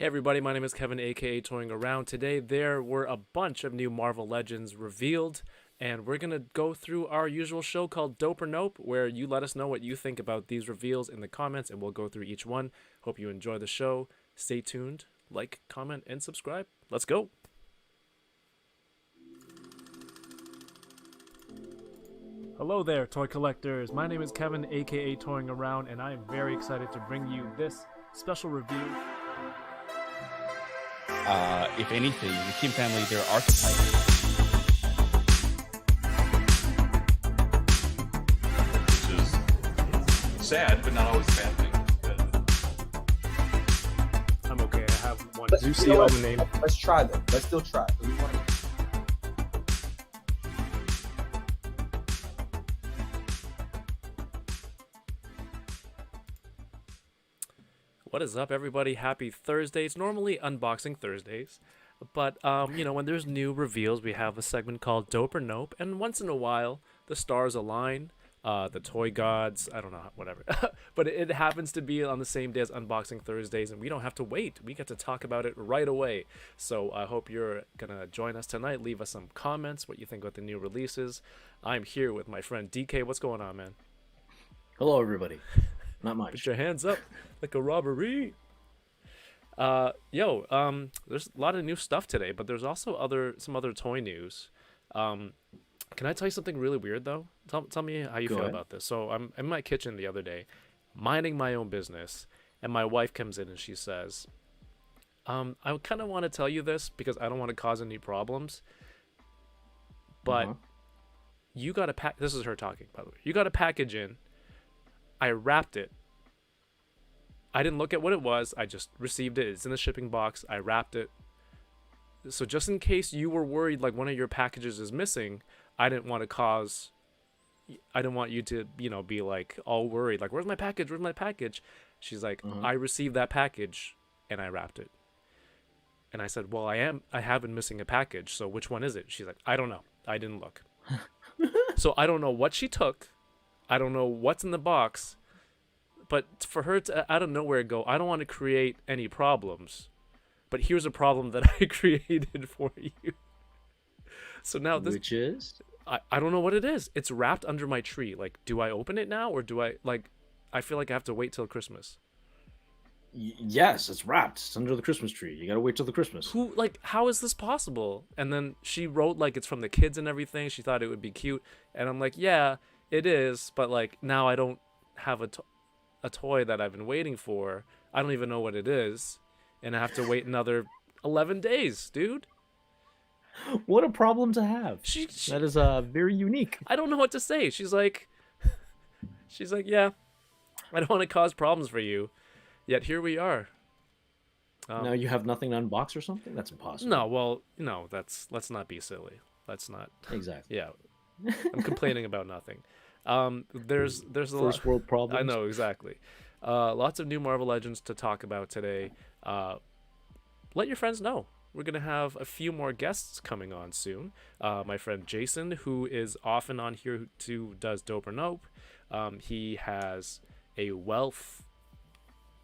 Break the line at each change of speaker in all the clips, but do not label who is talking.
Everybody, my name is Kevin, aka Toying Around. Today there were a bunch of new Marvel Legends revealed, and we're gonna go through our usual show called Dope or Nope, where you let us know what you think about these reveals in the comments, and we'll go through each one. Hope you enjoy the show. Stay tuned, like, comment, and subscribe. Let's go. Hello there, toy collectors. My name is Kevin, aka Toying Around, and I am very excited to bring you this special review.
If anything, the Kim family, they're archetypes. Which is sad, but not always a bad thing.
I'm okay. I have one Zeusy album name.
Let's try them. Let's still try.
What is up, everybody? Happy Thursday. It's normally Unboxing Thursdays, but when there's new reveals, we have a segment called Dope or Nope, and once in a while, the stars align. The toy gods, I don't know, whatever. But it happens to be on the same day as Unboxing Thursdays, and we don't have to wait. We get to talk about it right away. So I hope you're going to join us tonight. Leave us some comments, what you think about the new releases. I'm here with my friend DK. What's going on, man?
Hello, everybody. Not much.
Put your hands up like a robbery. There's a lot of new stuff today, but there's also some other toy news. Can I tell you something really weird, though? Tell me how you feel about this. So I'm in my kitchen the other day, minding my own business, and my wife comes in and she says, I kind of want to tell you this because I don't want to cause any problems, but you got a pack. This is her talking, by the way. You got a package in. I wrapped it. I didn't look at what it was. I just received it. It's in the shipping box. I wrapped it. So just in case you were worried like one of your packages is missing, I didn't want you to, be like all worried. Like, where's my package? Where's my package? She's like, I received that package and I wrapped it. And I said, well, I have been missing a package. So which one is it? She's like, I don't know. I didn't look. So I don't know what she took. I don't know what's in the box, but for her to out of nowhere go, I don't want to create any problems, but here's a problem that I created for you. So now this,
which is,
I don't know what it is. It's wrapped under my tree. Like, do I open it now or do I I feel like I have to wait till Christmas.
Yes, it's wrapped. It's under the Christmas tree. You gotta wait till the Christmas.
How is this possible? And then she wrote like it's from the kids and everything. She thought it would be cute, and I'm like, yeah. It is, but like now I don't have a toy that I've been waiting for. I don't even know what it is, and I have to wait another 11 days, dude.
What a problem to have. That is very unique.
I don't know what to say. She's like, yeah, I don't want to cause problems for you, yet here we are.
Now you have nothing to unbox or something? That's impossible.
No, well, no, let's not be silly. Let's not.
Exactly.
Yeah, I'm complaining about nothing. There's a
first world problems.
I know, exactly. Lots of new Marvel Legends to talk about today. Let your friends know. We're gonna have a few more guests coming on soon. My friend Jason, who is often on here, who does Dope or Nope. He has a wealth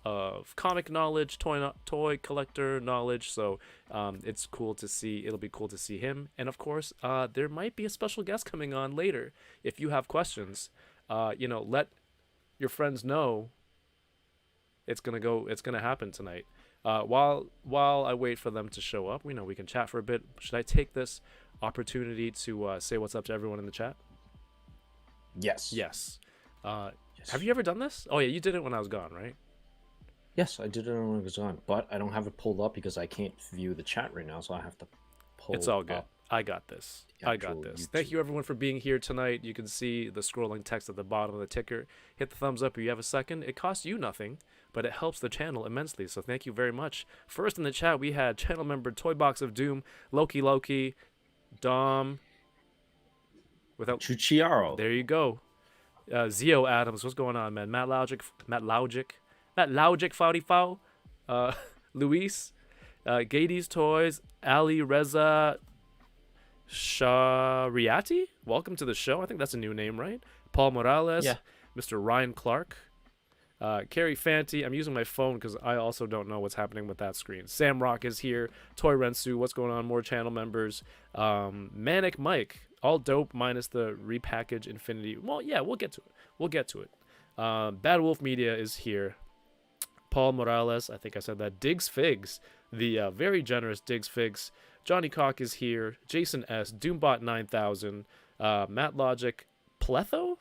of comic knowledge, toy collector knowledge, so it's cool to see. It'll be cool to see him, and of course there might be a special guest coming on later. If you have questions, let your friends know. It's gonna happen tonight. While I wait for them to show up, we can chat for a bit. Should I take this opportunity to say what's up to everyone in the chat?
Yes.
Yes. Have you ever done this? Oh yeah, you did it when I was gone, right?
Yes, I did it when it was on, but I don't have it pulled up because I can't view the chat right now, so I have to pull.
It's all good.
Up.
I got this.
YouTube.
Thank you everyone for being here tonight. You can see the scrolling text at the bottom of the ticker. Hit the thumbs up if you have a second. It costs you nothing, but it helps the channel immensely, so thank you very much. First in the chat, we had channel member Toybox of Doom, Loki, Dom, without
Chuchiaro.
There you go. Zio Adams, what's going on, man? Matt Laugic, Foudy Fow, Luis, Gades Toys, Ali Reza Shariati. Welcome to the show. I think that's a new name, right? Paul Morales,
yeah.
Mr. Ryan Clark, Carrie Fanti, I'm using my phone because I also don't know what's happening with that screen. Sam Rock is here. Toy Rensu, what's going on? More channel members. Manic Mike, all dope minus the repackage Infinity. Well, yeah, we'll get to it. Bad Wolf Media is here. Paul Morales, I think I said that. Diggs Figs, the very generous Diggs Figs. Johnny Cock is here. Jason S. Doombot 9000. Matt Logic. Pletho?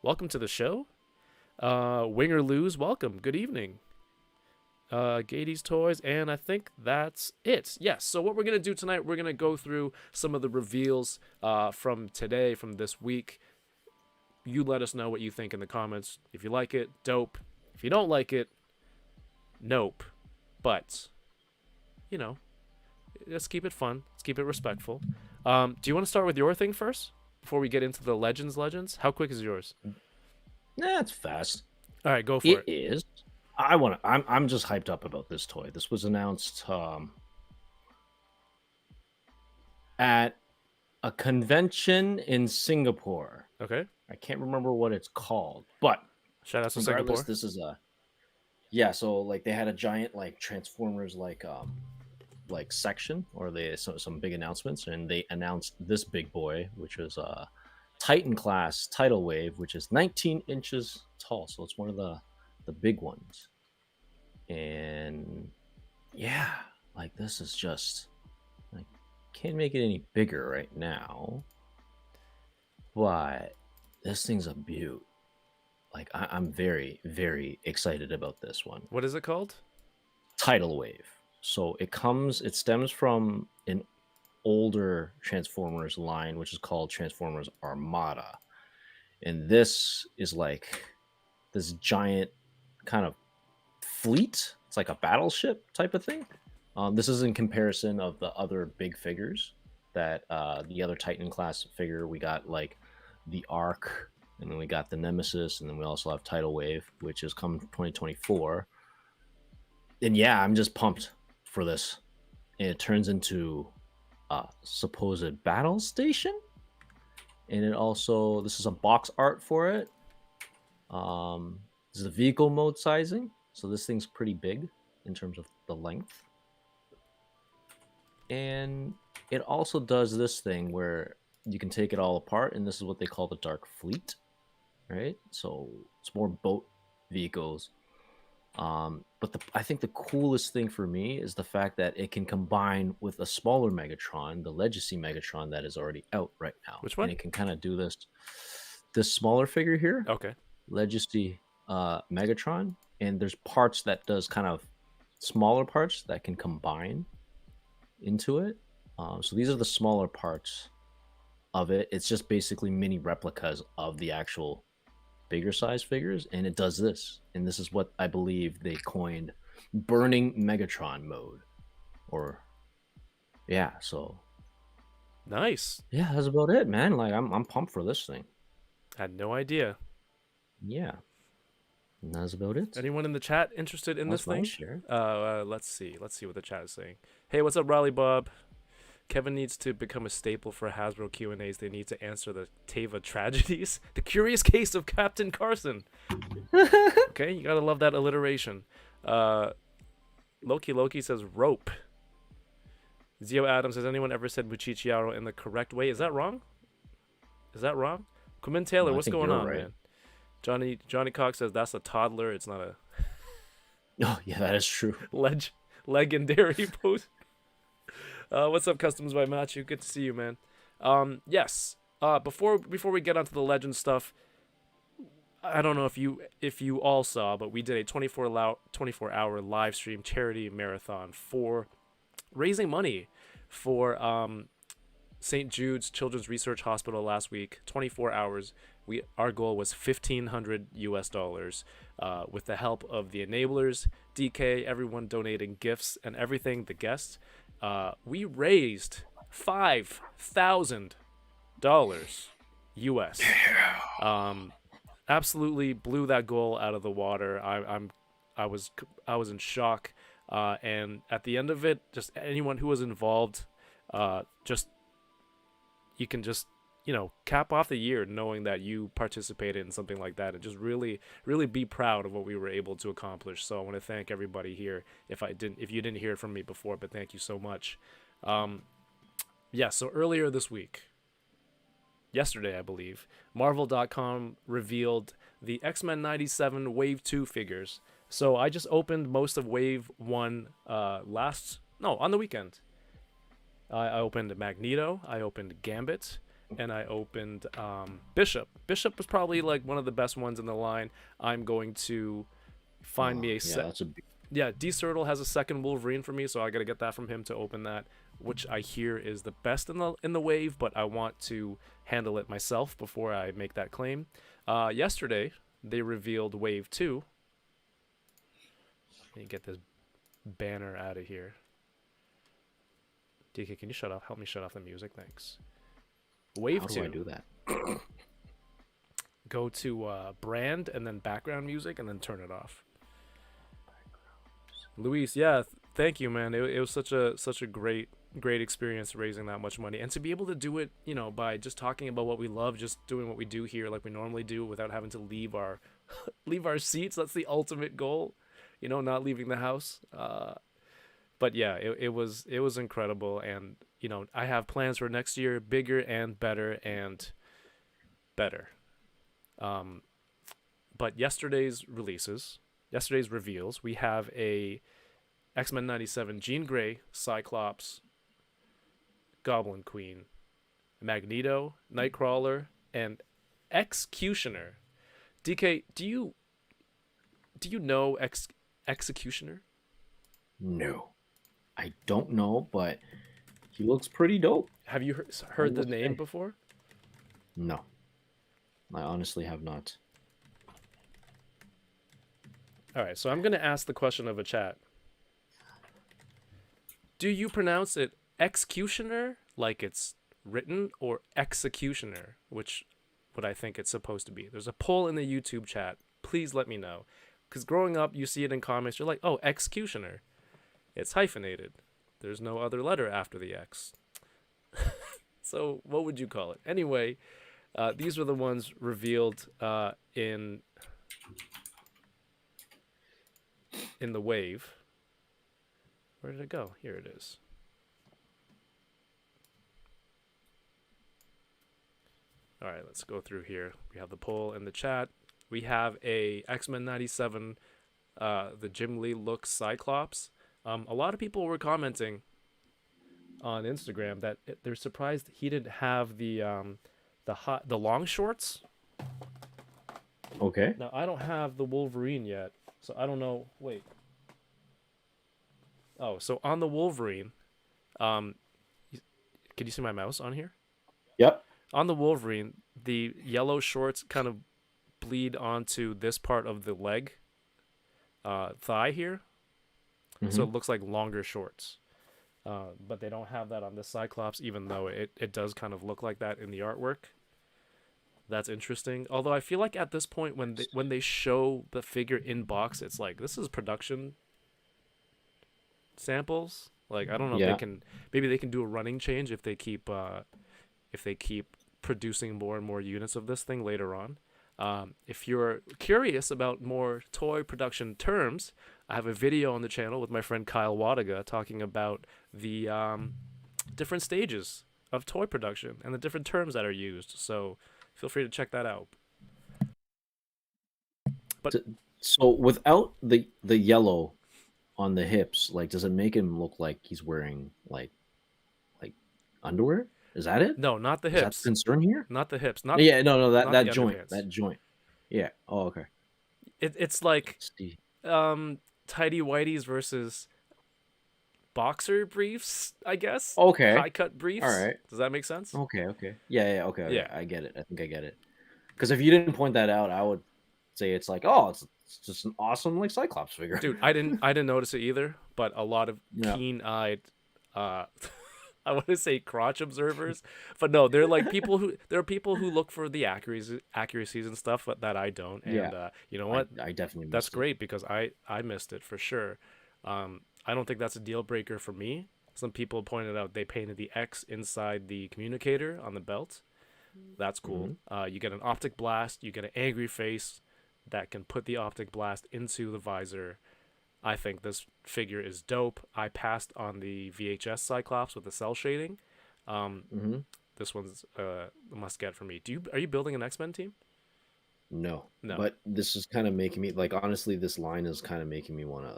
Welcome to the show. Winger Lose, welcome. Good evening. Gady's Toys, and I think that's it. Yes, so what we're going to do tonight, we're going to go through some of the reveals from today, from this week. You let us know what you think in the comments. If you like it, dope. If you don't like it, nope. But, you know, let's keep it fun. Let's keep it respectful. Do you want to start with your thing first before we get into the legends? How quick is yours?
Nah, it's fast.
All right, go for it.
It is. I'm just hyped up about this toy. This was announced at a convention in Singapore.
Okay.
I can't remember what it's called, but
Shout out to
regardless,
Singapore.
this is so like they had a giant like Transformers like section, or some big announcements, and they announced this big boy, which was Titan class tidal wave, which is 19 inches tall, so it's one of the big ones. And yeah, like this is just like, can't make it any bigger right now, but this thing's a beaut. Like I'm very, very excited about this one.
What is it called?
Tidal wave. So it stems from an older Transformers line, which is called Transformers Armada. And this is like this giant kind of fleet. It's like a battleship type of thing. This is in comparison of the other big figures that the other Titan class figure. We got like the Ark, and then we got the Nemesis, and then we also have Tidal Wave, which is coming 2024. And yeah, I'm just pumped for this. And it turns into a supposed battle station. And it also, this is a box art for it. This is a vehicle mode sizing. So this thing's pretty big in terms of the length. And it also does this thing where you can take it all apart, and this is what they call the Dark Fleet, right? So it's more boat vehicles. But I think the coolest thing for me is the fact that it can combine with a smaller Megatron, the Legacy Megatron that is already out right now.
Which one?
And it can kind of do this smaller figure here.
Okay.
Legacy Megatron, and there's parts that does kind of smaller parts that can combine into it. So these are the smaller parts of it. It's just basically mini replicas of the actual bigger size figures, and it does this. And this is what I believe they coined burning Megatron mode. Or yeah, so
Nice.
yeah, that's about it, man. Like I'm pumped for this thing.
Had no idea.
Yeah. And that's about it.
Anyone in the chat interested in this
That's my
thing?
share.
Let's see what the chat is saying. Hey, what's up, Raleigh Bob? Kevin needs to become a staple for Hasbro Q&As. They need to answer the Teva tragedies. The curious case of Captain Carson. Okay, you gotta love that alliteration. Loki says rope. Zio Adams, has anyone ever said Muchichiaro in the correct way? Is that wrong? Quinn Taylor,
No, I
what's
think
going
you're
on,
right.
man? Johnny Cox says that's a toddler. It's not a
Oh yeah, that is true.
legendary post. What's up, Customs by Matthew? Good to see you, man. Yes. Before we get onto the legend stuff, I don't know if you all saw, but we did a 24-hour live stream charity marathon for raising money for St. Jude's Children's Research Hospital last week. 24 hours. Our goal was $1,500 with the help of the enablers, DK, everyone donating gifts and everything, the guests. We raised $5,000 US. Absolutely blew that goal out of the water. I was in shock. And at the end of it, just anyone who was involved, you can just cap off the year knowing that you participated in something like that, and just really, really be proud of what we were able to accomplish. So I want to thank everybody here. If you didn't hear it from me before, but thank you so much. Yeah. So earlier this week, yesterday, I believe, Marvel.com revealed the X-Men 97 Wave 2 figures. So I just opened most of Wave 1 on the weekend. I opened Magneto, I opened Gambit, and I opened Bishop. Bishop was probably like one of the best ones in the line. I'm going to find me a set. Yeah, D Cirtle has a second Wolverine for me, so I got to get that from him to open that, which I hear is the best in the wave, but I want to handle it myself before I make that claim. Yesterday, they revealed Wave 2. Let me get this banner out of here. DK, can you help me shut off the music? Thanks. Wave 2.
How do I do that?
Go to brand and then background music and then turn it off. Luis, yeah, thank you, man. It was such a great experience raising that much money, and to be able to do it, by just talking about what we love, just doing what we do here like we normally do without having to leave our seats. That's the ultimate goal, not leaving the house. But yeah, it was incredible, and I have plans for next year, bigger and better and better. But yesterday's reveals, we have a X-Men 97 Jean Grey, Cyclops, Goblin Queen, Magneto, Nightcrawler, and X-Cutioner. DK, do you know X-Cutioner?
No, I don't know, but he looks pretty dope.
Have you heard the name before?
No, I honestly have not.
All right, so I'm going to ask the question of a chat. Do you pronounce it X-Cutioner, like it's written, or Executioner, which what I think it's supposed to be? There's a poll in the YouTube chat. Please let me know. Because growing up, you see it in comics, you're like, oh, X-Cutioner. It's hyphenated. There's no other letter after the X. So what would you call it? Anyway, these were the ones revealed in the wave. Where did it go? Here it is. All right, let's go through here. We have the poll in the chat. We have a X-Men 97, the Jim Lee look Cyclops. A lot of people were commenting on Instagram that they're surprised he didn't have the long shorts.
Okay.
Now I don't have the Wolverine yet, so I don't know. Wait. Oh, so on the Wolverine, can you see my mouse on here?
Yep.
On the Wolverine, the yellow shorts kind of bleed onto this part of the leg, thigh here. Mm-hmm. So it looks like longer shorts. But they don't have that on the Cyclops, even though it does kind of look like that in the artwork. That's interesting. Although I feel like at this point, when they show the figure in box, it's like, this is production samples. Like, I don't know if maybe they can do a running change if they keep producing more and more units of this thing later on. If you're curious about more toy production terms, I have a video on the channel with my friend Kyle Wadaga talking about the different stages of toy production and the different terms that are used. So feel free to check that out. But
so without the yellow on the hips, like, does it make him look like he's wearing like underwear? Is that it?
No, not the hips.
Is that the concern here?
Not the hips.
No, that joint. Underpants. That joint. Yeah. Oh, okay.
It's like tidy whities versus boxer briefs, I guess.
Okay.
High cut briefs.
All right.
Does that make sense?
Okay. Yeah. Okay. Yeah. I get it. I think I get it. Because if you didn't point that out, I would say it's like, oh, it's just an awesome like Cyclops figure.
Dude, I didn't notice it either, but a lot of keen-eyed I want to say crotch observers, but no, they're like there are people who look for the accuracies and stuff, but that I don't. And you know what?
I definitely
that's great because I missed it for sure. I don't think that's a deal breaker for me. Some people pointed out they painted the X inside the communicator on the belt. That's cool. You get an optic blast. You get an angry face that can put the optic blast into the visor. I think this figure is dope. I passed on the VHS Cyclops with the cell shading. This one's a must get for me. Are you building an X-Men team?
No.
No.
But this is kind of making me like, honestly, this line is kind of making me want to.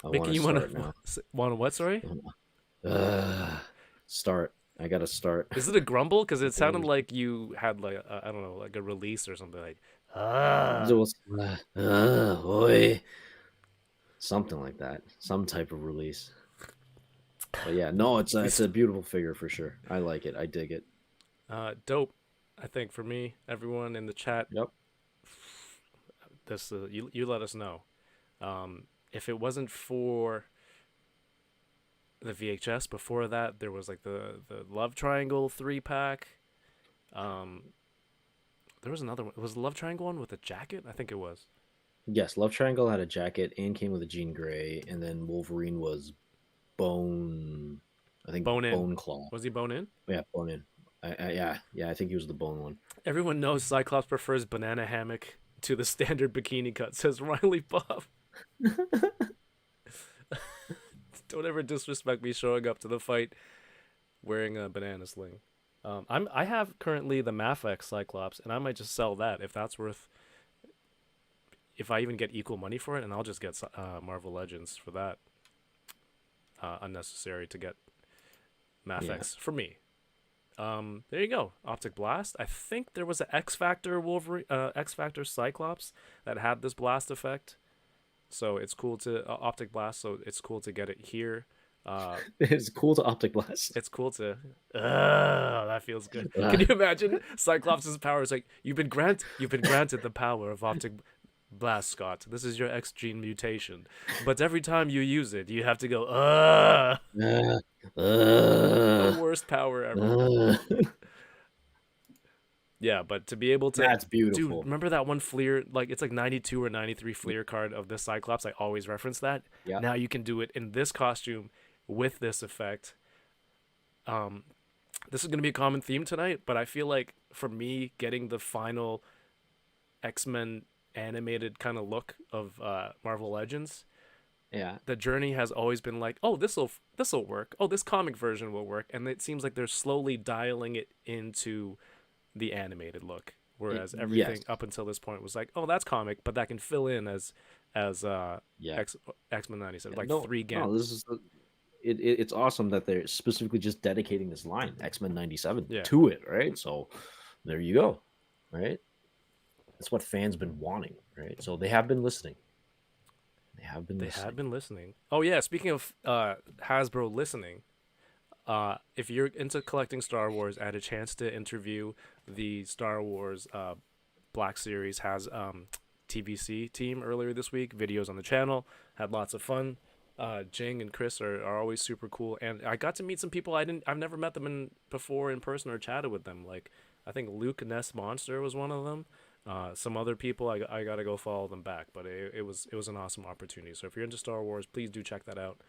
I want to start now.
Want to what? Sorry.
Start. I gotta start.
Is it a grumble? Because it sounded like you had like I don't know, like a release or something like.
Oi. Something like that. Some type of release. But yeah, no, it's a beautiful figure for sure. I like it. I dig it.
Dope. I think for me, everyone in the chat.
Yep.
This you let us know. If it wasn't for the VHS, before that there was like the Love Triangle 3-pack. There was another one. Was the Love Triangle one with a jacket? I think it was.
Yes, Love Triangle had a jacket and came with a Jean Grey, and then Wolverine was bone. I think bone claw.
Was he bone in?
Yeah, bone in. Yeah. I think he was the bone one.
Everyone knows Cyclops prefers banana hammock to the standard bikini cut, says Riley Bob. Don't ever disrespect me showing up to the fight wearing a banana sling. I have currently the Mafex Cyclops, and I might just sell that if that's worth. If I even get equal money for it, and I'll just get Marvel Legends for that. Unnecessary to get Mafex for me. There you go. Optic Blast. I think there was an X Factor Wolverine, X Factor Cyclops that had this blast effect. So it's cool to Optic Blast. So it's cool to get it here.
It's cool to Optic Blast.
It's cool to. That feels good. Can you imagine Cyclops' power is like you've been granted the power of Optic Blast, Scott. This is your X gene mutation, but every time you use it, you have to go. The worst power ever. Yeah, but to be able to.
That's beautiful.
Dude, remember that one Fleer? Like it's like 92 or 93 Fleer card of this Cyclops. I always reference that.
Yeah.
Now you can do it in this costume with this effect. This is going to be a common theme tonight, but I feel like for me, getting the final X-Men animated kind of look of Marvel Legends, the journey has always been like, oh, this'll work. Oh, this comic version will work, and it seems like they're slowly dialing it into the animated look, whereas everything up until this point was like, oh, that's comic, but that can fill in as X-Men 97, like 3 Gant.
No, this is it's awesome that they're specifically just dedicating this line, X-Men 97, to it, right? So there you go, right? That's what fans been wanting, right? So they have been listening. They have been listening.
Oh yeah, speaking of Hasbro listening, if you're into collecting Star Wars, I had a chance to interview the Star Wars Black Series has TVC team earlier this week. Videos on the channel. Had lots of fun. Jing and Chris are always super cool, and I got to meet some people I've never met them before in person or chatted with them. Like I think Luke Ness Monster was one of them. Some other people I gotta go follow them back, but it was an awesome opportunity. So if you're into Star Wars, please do check that out.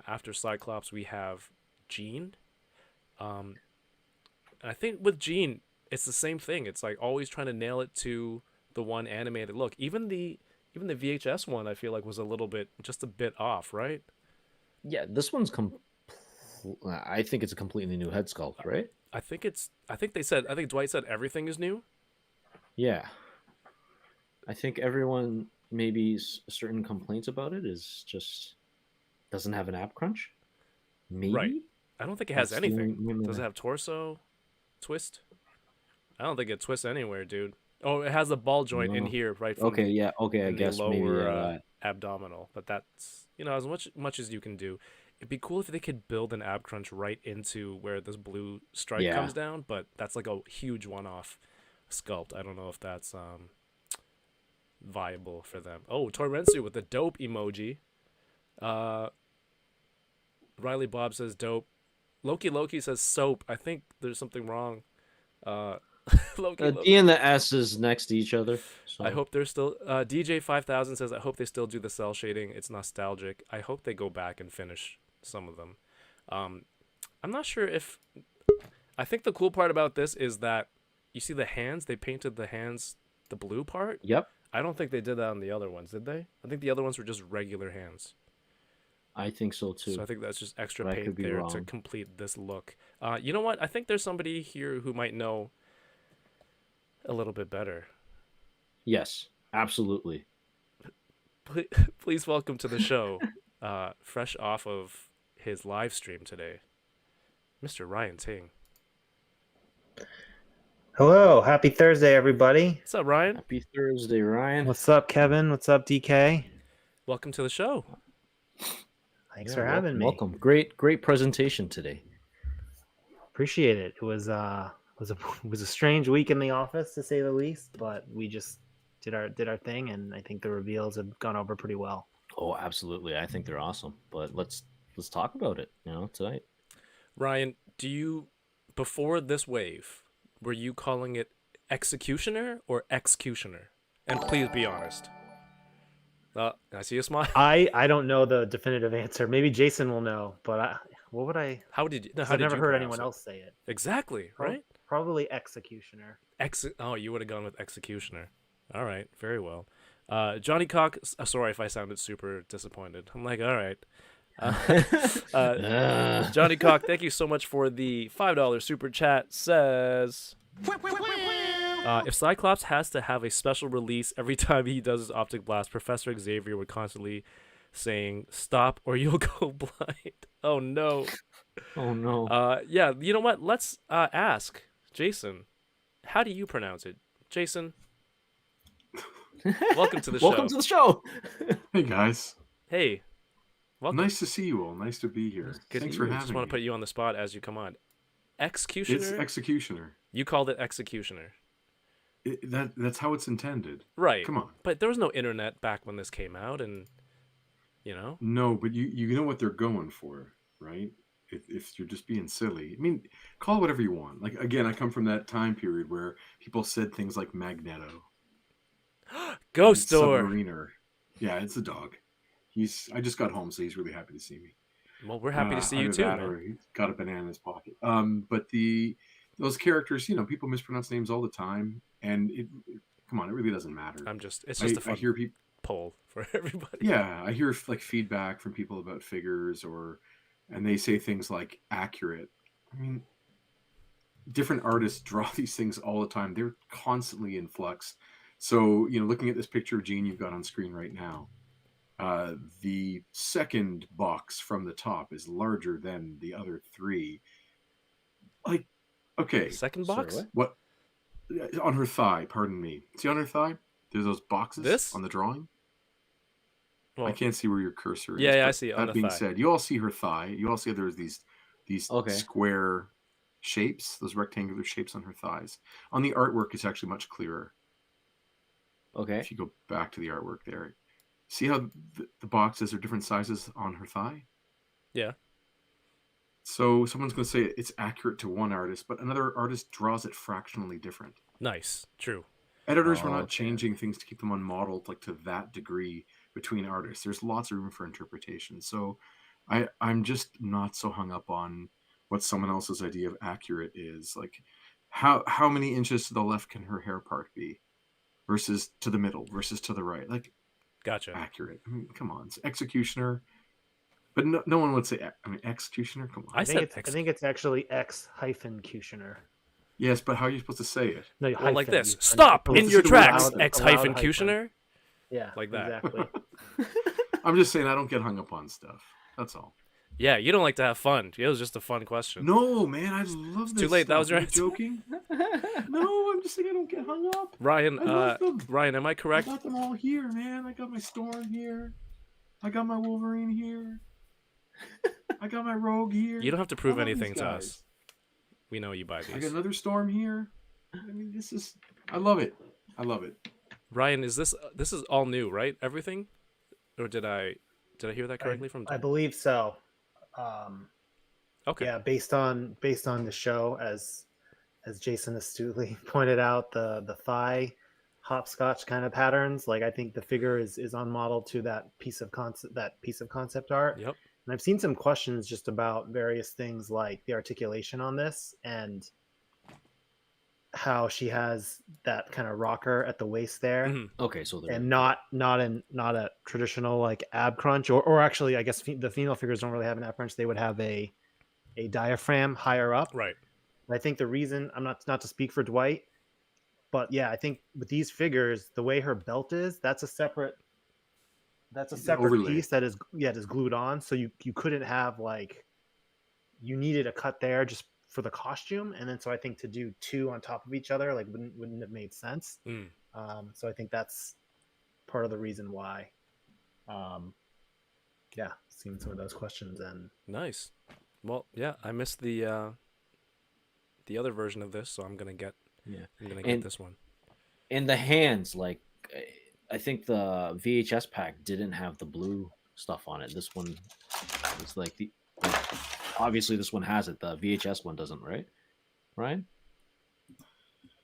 After Cyclops, we have Jean. And I think with Jean, it's the same thing. It's like always trying to nail it to the one animated look. Even the VHS one, I feel like was just a bit off, right?
Yeah, this one's I think it's a completely new head sculpt, right?
I think Dwight said everything is new.
Yeah. I think everyone maybe certain complaints about it is just doesn't have an ab crunch. Maybe.
Right. I don't think it has anything. Does it have torso twist? I don't think it twists anywhere, dude. Oh, it has a ball joint in here, right?
Okay, I guess
lower,
maybe
abdominal, but that's as much as you can do. It'd be cool if they could build an ab crunch right into where this blue stripe comes down, but that's like a huge one-off sculpt. I don't know if that's viable for them. Oh, Torrentsu with the dope emoji. Riley Bob says dope. Loki says soap. I think there's something wrong. Loki.
D and the S is next to each other. So.
I hope they're still. DJ 5000 says I hope they still do the cell shading. It's nostalgic. I hope they go back and finish some of them. I'm not sure if. I think the cool part about this is that you see the hands. They painted the hands, the blue part.
Yep.
I don't think they did that on the other ones, did they? I think the other ones were just regular hands.
I think so too.
So I think that's just extra
But I
paint
could be
there to
wrong.
complete this look. You know what? I think there's somebody here who might know a little bit better.
Yes, absolutely.
Please welcome to the show, fresh off of his live stream today, Mr. Ryan Ting.
Hello, happy Thursday, everybody.
What's up, Ryan?
Happy Thursday, Ryan.
What's up, Kevin? What's up, DK?
Welcome to the show.
Thanks for having me.
Welcome. Great presentation today.
Appreciate it. It was a strange week in the office, to say the least, but we just did our thing, and I think the reveals have gone over pretty well.
Oh, absolutely. I think they're awesome. But let's talk about it, tonight.
Ryan, before this wave, were you calling it X-Cutioner or X-Cutioner? And please be honest. I see a smile.
I don't know the definitive answer. Maybe Jason will know, but what would I?
How did you? No, how
I've
did
never
you
heard
pronounce
anyone
it?
else say it.
Exactly, right?
Probably X-Cutioner.
Oh, you would have gone with X-Cutioner. All right, very well. Johnny Cock. Sorry if I sounded super disappointed. I'm like, all right. Johnny Cock, thank you so much for the $5 super chat. Says, if Cyclops has to have a special release every time he does his optic blast, Professor Xavier would constantly saying, "Stop or you'll go blind." Oh no.
Oh no.
Yeah. You know what? Let's ask Jason. How do you pronounce it, Jason? Welcome to the show.
Welcome to the show.
Hey guys,
Hey. Welcome.
nice to see you all. Nice to be here.
Good
Thanks
to
for
you.
having
Just want
me.
to put you on the spot as you come on. X-Cutioner?
It's X-Cutioner.
You called it X-Cutioner.
That's how it's intended.
Right.
Come on.
But there was no internet back when this came out, and
No, but you know what they're going for, right? If you're just being silly, I mean, call it whatever you want. Like again, I come from that time period where people said things like Magneto,
Ghost Door.
Submariner. Yeah, it's a dog. I just got home, so he's really happy to see me.
Well, we're happy to see you
Either
too,
that
man.
or he's got a banana in his pocket. But those characters, people mispronounce names all the time, and come on, it really doesn't matter.
It's just a
I
fun
hear people.
poll for everybody.
Yeah, I hear like feedback from people about figures, and they say things like accurate. I mean, different artists draw these things all the time. They're constantly in flux. So, looking at this picture of Jean you've got on screen right now, the second box from the top is larger than the other three. Like, okay.
Second box?
Sorry,
What? On her thigh, pardon me. See on her thigh? There's those boxes
This?
on the drawing.
Well,
I can't see where your cursor is.
Yeah, I
but
see it on
That
the
being
thigh.
said, you all see her thigh. You all see there's these
Okay.
square shapes, those rectangular shapes on her thighs. On the artwork, it's actually much clearer.
Okay.
If you go back to the artwork there, see how the boxes are different sizes on her thigh?
Yeah.
So someone's going to say it's accurate to one artist, but another artist draws it fractionally different.
Nice. True.
Editors were not
Okay.
changing things to keep them unmodeled like to that degree between artists. There's lots of room for interpretation. So I'm just not so hung up on what someone else's idea of accurate is. Like how many inches to the left can her hair part be versus to the middle versus to the right? Like
Gotcha.
accurate. I mean, come on. It's X-Cutioner. But no one would say, X-Cutioner? Come on.
I
I
said
think it's actually X-Cutioner.
Yes, but how are you supposed to say it?
No,
Well, like
hyphen.
this.
You-
Stop
Well,
in
it's
your
just a word
tracks,
out.
X-Cutioner.
Yeah,
Like that.
Exactly.
I'm just saying I don't get hung up on stuff. That's all.
Yeah, you don't like to have fun. It was just a fun question.
No, man, I love this.
too late, that was
stuff.
your
Are you joking? No, I'm just saying I don't get hung up.
Ryan,
I love them.
Ryan, am I correct?
I got them all here, man. I got my Storm here. I got my Wolverine here. I got my Rogue here.
You don't have to prove
I love
anything
these
to
guys.
us. We know you buy
I got
these.
another Storm here. I mean, I love it. I love it.
Ryan, is this is all new, right? Everything? Or did I hear that correctly from
I believe so.
Okay.
Yeah, based on the show, as Jason astutely pointed out, the thigh hopscotch kind of patterns. Like I think the figure is unmodeled to that piece of concept art.
Yep.
And I've seen some questions just about various things like the articulation on this and how she has that kind of rocker at the waist there.
Mm-hmm.
Okay, so
and not a traditional like ab crunch, or actually I guess the female figures don't really have an ab crunch. They would have a diaphragm higher up.
Right.
And I think the reason, I'm not to speak for Dwight, but yeah, I think with these figures, the way her belt is, that's a separate
overlay.
piece that is glued on. So you couldn't have like, you needed a cut there just for the costume, and then so I think to do two on top of each other like wouldn't have made sense. So I think that's part of the reason why. Yeah, seeing some of those questions. And
Nice. Well, yeah, I missed the other version of this, so I'm gonna get this one.
And the hands, like I think the VHS pack didn't have the blue stuff on it. This one is like obviously this one has it. The VHS one doesn't, right? Ryan?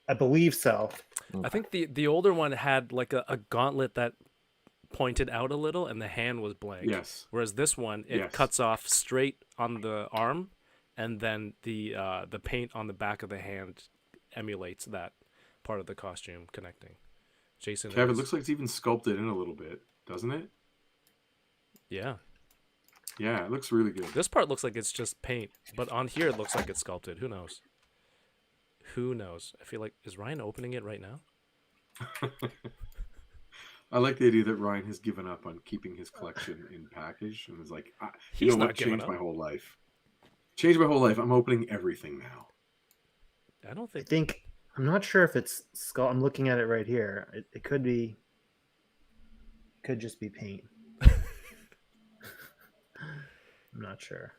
I believe so.
I think the older one had like a gauntlet that pointed out a little, and the hand was blank.
Yes.
Whereas this one, it cuts off straight on the arm, and then the paint on the back of the hand emulates that part of the costume connecting. Jason,
Kevin, it looks like it's even sculpted in a little bit, doesn't it?
Yeah.
Yeah, it looks really good.
This part looks like it's just paint, but on here it looks like it's sculpted. Who knows? Who knows? I feel like, is Ryan opening it right now?
I like the idea that Ryan has given up on keeping his collection in package and is like, you
He's
know
not
what?
giving
Changed
up.
my whole life. Changed my whole life. I'm opening everything now.
I don't
I
think.
think, I'm not sure if it's skull. I'm looking at it right here. It could be. Could just be paint. I'm not sure.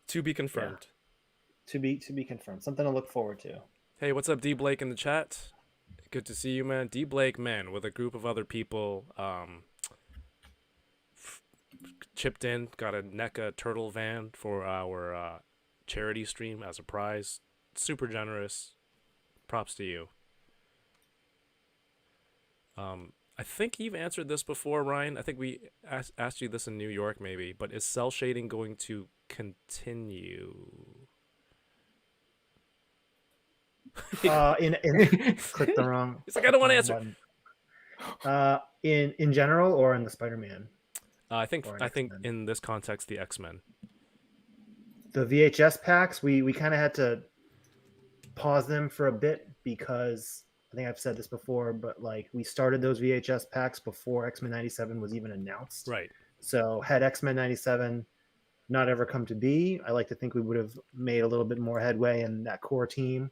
To be confirmed.
To be confirmed. Something to look forward to.
Hey, what's up, D Blake in the chat? Good to see you, man. D Blake, man, with a group of other people, chipped in, got a NECA turtle van for our charity stream as a prize. Super generous. Props to you. I think you've answered this before, Ryan. I think we asked you this in New York, maybe. But is cell shading going to continue?
Click the wrong.
He's like, I don't want to answer.
In general, or in the Spider-Man.
I think in this context, the X-Men.
The VHS packs, we kind of had to pause them for a bit because I think I've said this before, but like we started those VHS packs before X-Men 97 was even announced.
Right.
So had X-Men 97 not ever come to be, I like to think we would have made a little bit more headway in that core team.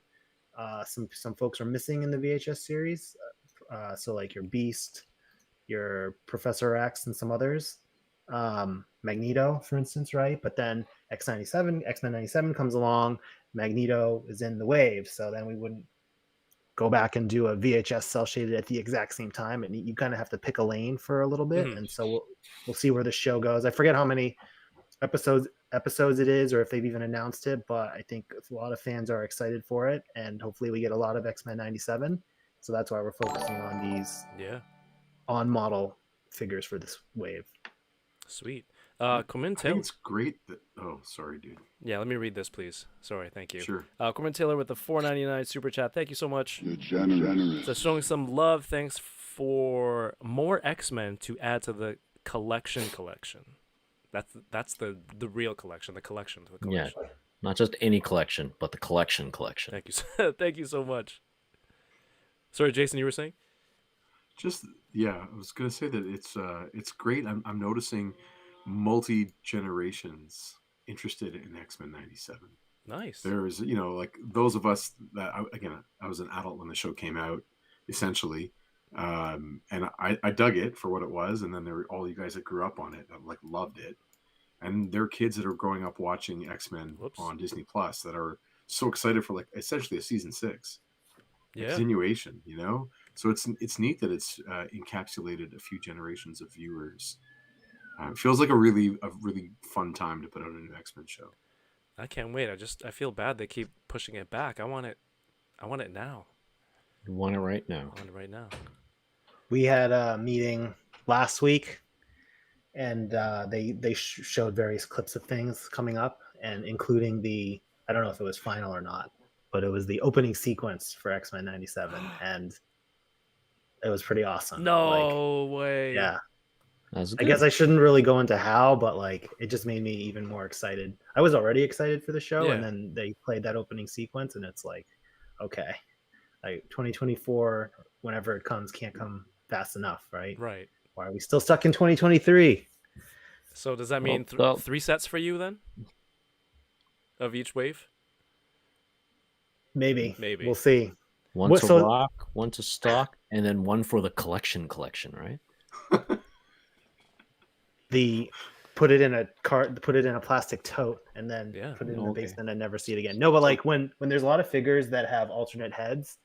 Some folks are missing in the VHS series. So like your Beast, your Professor X, and some others. Magneto, for instance, right? But then X-Men 97 comes along. Magneto is in the wave, so then we wouldn't go back and do a VHS cell shaded at the exact same time, and you kind of have to pick a lane for a little bit. And so we'll see where the show goes. I forget how many episodes it is, or if they've even announced it, but I think a lot of fans are excited for it, and hopefully we get a lot of X-Men 97. So that's why we're focusing on these on model figures for this wave.
Sweet.
I
Corbin
think
Taylor.
it's great that. Oh, sorry, dude.
Yeah, let me read this, please. Sorry, thank you.
Sure.
Corbin Taylor with the $4.99 super chat. Thank you so much.
You're generous.
So showing some love. Thanks for more X-Men to add to the collection. That's the real collection. The collection to the collection.
Yeah, not just any collection, but the collection.
Thank you. Thank you so much. Sorry, Jason, you were saying?
Just I was gonna say that it's great. I'm noticing multi-generations interested in X-Men 97.
Nice.
There's like those of us that I was an adult when the show came out, essentially, and I dug it for what it was, and then there were all you guys that grew up on it that like loved it, and there are kids that are growing up watching X-Men on Disney Plus that are so excited for like essentially a season 6 continuation, So it's neat that it's encapsulated a few generations of viewers. It feels like a really fun time to put out a new X-Men show.
I can't wait. I feel bad they keep pushing it back. I want it now.
You want it right now.
I want it right now.
We had a meeting last week and they showed various clips of things coming up, and including the, I don't know if it was final or not, but it was the opening sequence for X-Men 97, and it was pretty awesome.
No way.
Yeah.
That's
I
good.
guess I shouldn't really go into how, but like it just made me even more excited. I was already excited for the show,
Yeah.
and then they played that opening sequence, and it's like, okay, like 2024, whenever it comes, can't come fast enough, right?
Right.
Why are we still stuck in 2023?
So does that mean
Well,
3 sets for you then? Of each wave?
Maybe.
Maybe.
We'll see.
one
What-
to
so-
rock, one to stock, and then one for the collection, right?
The put it in a cart, put it in a plastic tote, and then
Yeah.
put it in the
Okay.
basement and never see it again. No, but like when there's a lot of figures that have alternate heads,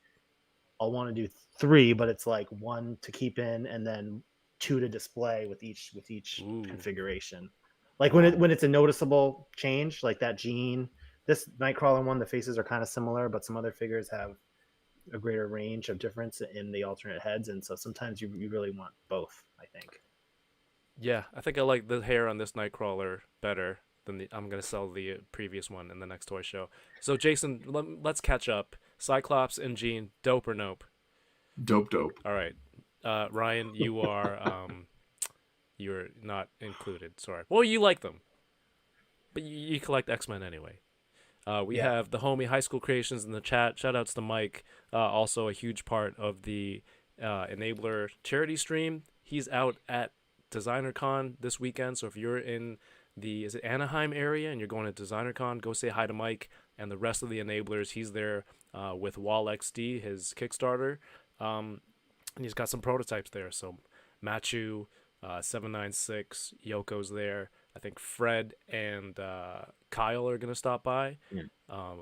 I'll want to do 3, but it's like 1 to keep in and then 2 to display with each
Ooh.
configuration. Like when it's a noticeable change, like that Jean, this Nightcrawler one, the faces are kind of similar, but some other figures have a greater range of difference in the alternate heads, and so sometimes you really want both, I think.
Yeah, I think I like the hair on this Nightcrawler better than I'm going to sell the previous one in the next toy show. So, Jason, let's catch up. Cyclops and Jean, dope or nope?
Dope.
All right. Ryan, you are you're not included. Sorry. Well, you like them. But you collect X-Men anyway. We
Yeah.
have the homie High School Creations in the chat. Shout outs to Mike. Also a huge part of the Enabler charity stream. He's out at DesignerCon this weekend, so if you're in the Anaheim area and you're going to DesignerCon, go say hi to Mike and the rest of the Enablers. He's there with Wall XD, his Kickstarter, and he's got some prototypes there. So Machu, 796, Yoko's there. I think Fred and Kyle are gonna stop by.
Yeah.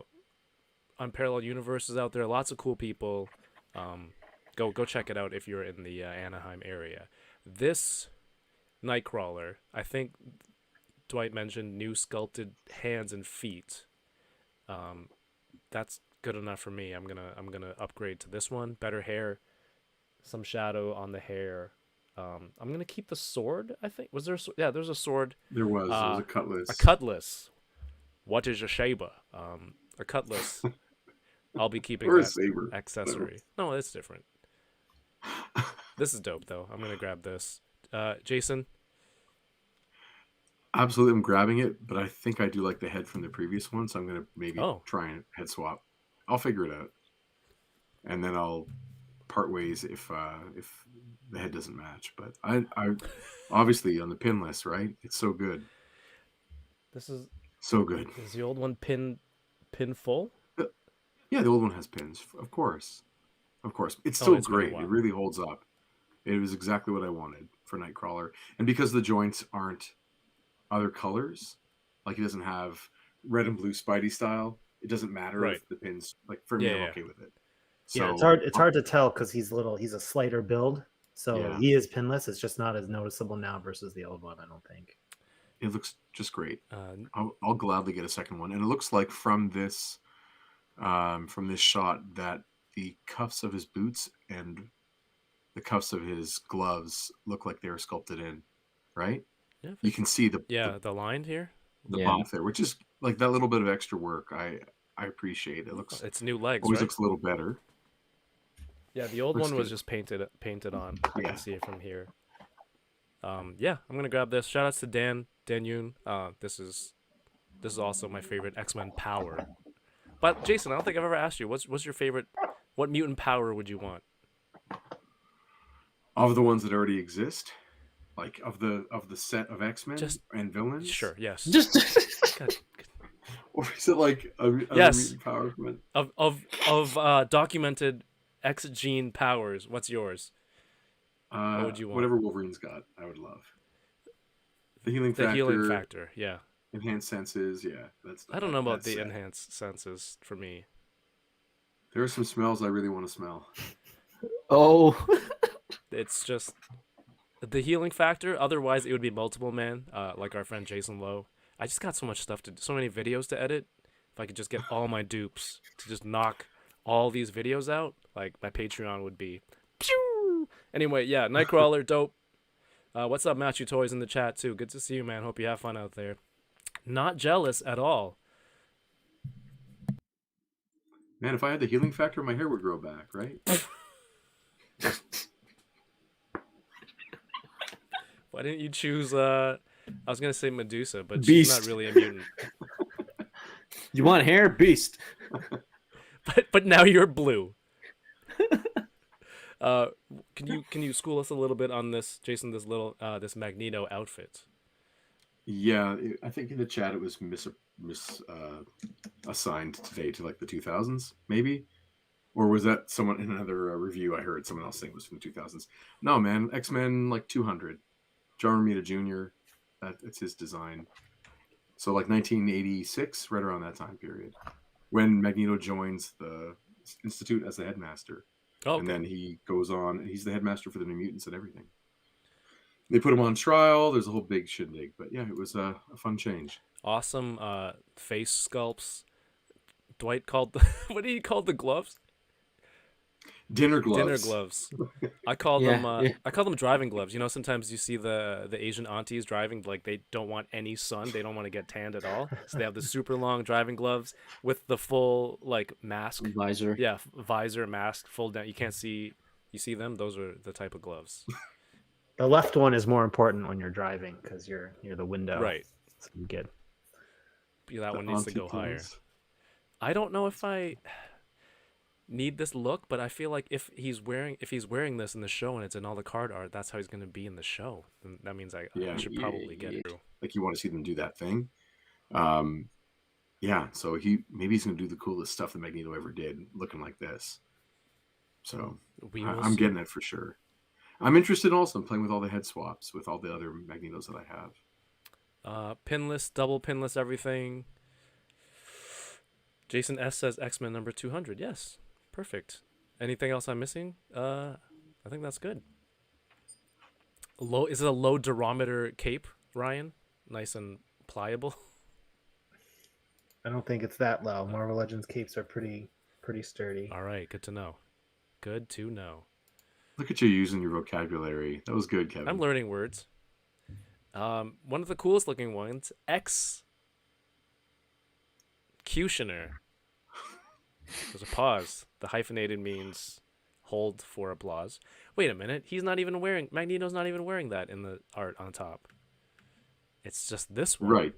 Unparalleled Universe is out there. Lots of cool people. Go check it out if you're in the Anaheim area. This Nightcrawler, I think Dwight mentioned new sculpted hands and feet. That's good enough for me. I'm gonna upgrade to this one. Better hair, some shadow on the hair. I'm gonna keep the sword. I think was there? Yeah, there's a sword.
There was a cutlass.
A cutlass. What is a saber? A cutlass. I'll be keeping
Or a
that
saber.
accessory. No, it's different. This is dope though. I'm gonna grab this. Jason.
Absolutely, I'm grabbing it, but I think I do like the head from the previous one, so I'm gonna maybe try and head swap. I'll figure it out, and then I'll part ways if the head doesn't match. But I obviously on the pin list, right? It's so good,
This is
so good.
Is the old one pin full?
Yeah, the old one has pins, of course. It's
Oh,
still
it's been a
great.
while.
It really holds up. It was exactly what I wanted for Nightcrawler, and because the joints aren't other colors, like he doesn't have red and blue Spidey style, it doesn't matter
Right.
if the pins, like for me,
Yeah,
I'm
yeah.
okay with it.
Yeah,
So
it's hard to tell because he's a slighter build, so
Yeah.
he is pinless. It's just not as noticeable now versus the old one, I don't think.
it looks just great.
Uh,
I'll gladly get a second one, and it looks like from this shot that the cuffs of his boots and the cuffs of his gloves look like they were sculpted in, right?
yeah,
You can see the
the line here.
the
Yeah.
bump there, which is like that little bit of extra work. I appreciate it. Looks
It's new legs,
always
right?
looks a little better.
Yeah, the old
looks
one was
good.
just painted on. I
Yeah.
can see it from here. Yeah, I'm gonna grab this. Shout outs to Dan Yoon. This is also my favorite X-Men power. But Jason, I don't think I've ever asked you what's your favorite. What mutant power would you want?
Of the ones that already exist, like of the set of X-Men
Just-
and villains.
Sure, yes.
Just
God,
Or is it like other
Yes.
mutant power from it?
of documented X gene powers, what's yours? What would you want?
Whatever Wolverine's got, I would love. The healing
The
factor.
healing factor, yeah.
Enhanced senses, yeah.
I don't know about
that's
the
it.
enhanced senses for me.
There are some smells I really want to smell.
oh,
It's just the healing factor. Otherwise, it would be multiple man, like our friend Jason Lowe. I just got so much stuff so many videos to edit. If I could just get all my dupes to just knock all these videos out, like my Patreon would be. Pew! Anyway, yeah, Nightcrawler, dope. What's up, Matthew Toys in the chat too? Good to see you, man. Hope you have fun out there. Not jealous at all.
Man, if I had the healing factor, my hair would grow back, right?
Why didn't you choose? I was gonna say Medusa, but she's
Beast.
not really a mutant.
You want hair, beast?
But now you're blue. Can you school us a little bit on this, Jason? This Magneto outfit.
Yeah, I think in the chat it was assigned today to like the 2000s, maybe, or was that someone in another review? I heard someone else saying it was from the 2000s. No, man, X-Men like 200. John Romita Jr. It's his design. So like 1986, right around that time period, when Magneto joins the Institute as the headmaster.
Oh, okay.
And then he goes on, and he's the headmaster for the New Mutants and everything. They put him on trial. There's a whole big shindig. But yeah, it was a fun change.
Awesome face sculpts. Dwight called what did he call the gloves?
Dinner gloves.
Dinner gloves. I call them driving gloves. You know, sometimes you see the Asian aunties driving, like they don't want any sun. They don't want to get tanned at all. So they have the super long driving gloves with the full like mask.
Visor.
Yeah, visor, mask, full down. You can't see. You see them? Those are the type of gloves.
The left one is more important when you're driving because you're near the window.
Right.
So you get
That one needs to go higher. I don't know if I need this look, but I feel like if he's wearing this in the show and it's in all the card art, that's how he's going to be in the show. And that means I should probably get it.
Like you want to see them do that thing. Yeah, so maybe he's going to do the coolest stuff that Magneto ever did, looking like this. So I'm getting it for sure. I'm interested also in playing with all the head swaps with all the other Magnetos that I have.
Pinless, double pinless, everything. Jason S says X-Men number 200. Yes, perfect. Anything else I'm missing? I think that's good. Is it a low durometer cape, Ryan? Nice and pliable.
I don't think it's that low. Marvel Legends capes are pretty sturdy.
All right, good to know. Good to know.
Look at you using your vocabulary. That was good, Kevin.
I'm learning words. One of the coolest looking ones, X-Cutioner. There's a pause. The hyphenated means hold for applause. Wait a minute. Magneto's not even wearing that in the art on top. It's just this one.
Right.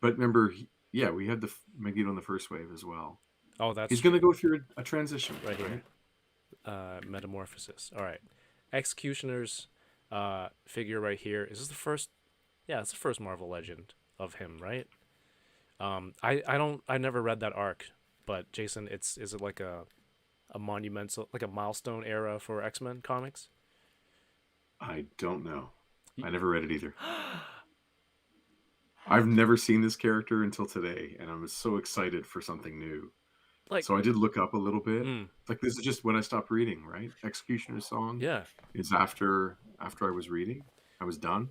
But remember, we had the Magneto in the first wave as well.
Oh,
he's going to go through a transition.
Right here. Metamorphosis. All right. X-Cutioner's figure right here. Is this the first? Yeah, it's the first Marvel Legend of him, right? I never read that arc, but Jason, is it like a monumental, like a milestone era for X-Men comics?
I don't know. I never read it either. I've never seen this character until today, and I'm so excited for something new. So I did look up a little bit. Like this is just when I stopped reading, right? X-Cutioner's song.
Yeah.
It's after I was reading. I was done.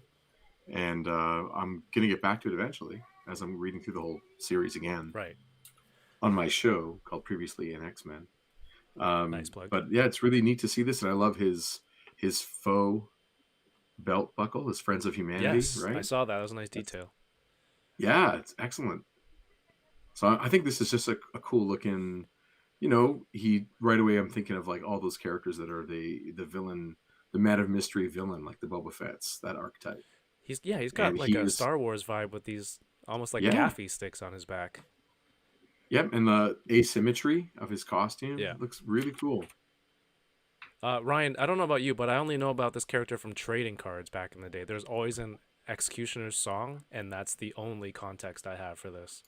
And I'm going to get back to it eventually as I'm reading through the whole series again.
Right.
On my show called Previously in X-Men.
Nice plug.
But yeah, it's really neat to see this. And I love his faux belt buckle, his Friends of Humanity.
Yes,
right?
I saw that. That was a nice detail.
Yeah, it's excellent. So I think this is just a cool looking, right away I'm thinking of like all those characters that are the villain, the Man of Mystery villain, like the Boba Fett's, that archetype.
He's got like a Star Wars vibe with these almost like gaffy sticks on his back.
Yep, and the asymmetry of his costume looks really cool.
Ryan, I don't know about you, but I only know about this character from trading cards back in the day. There's always an X-Cutioner's song, and that's the only context I have for this.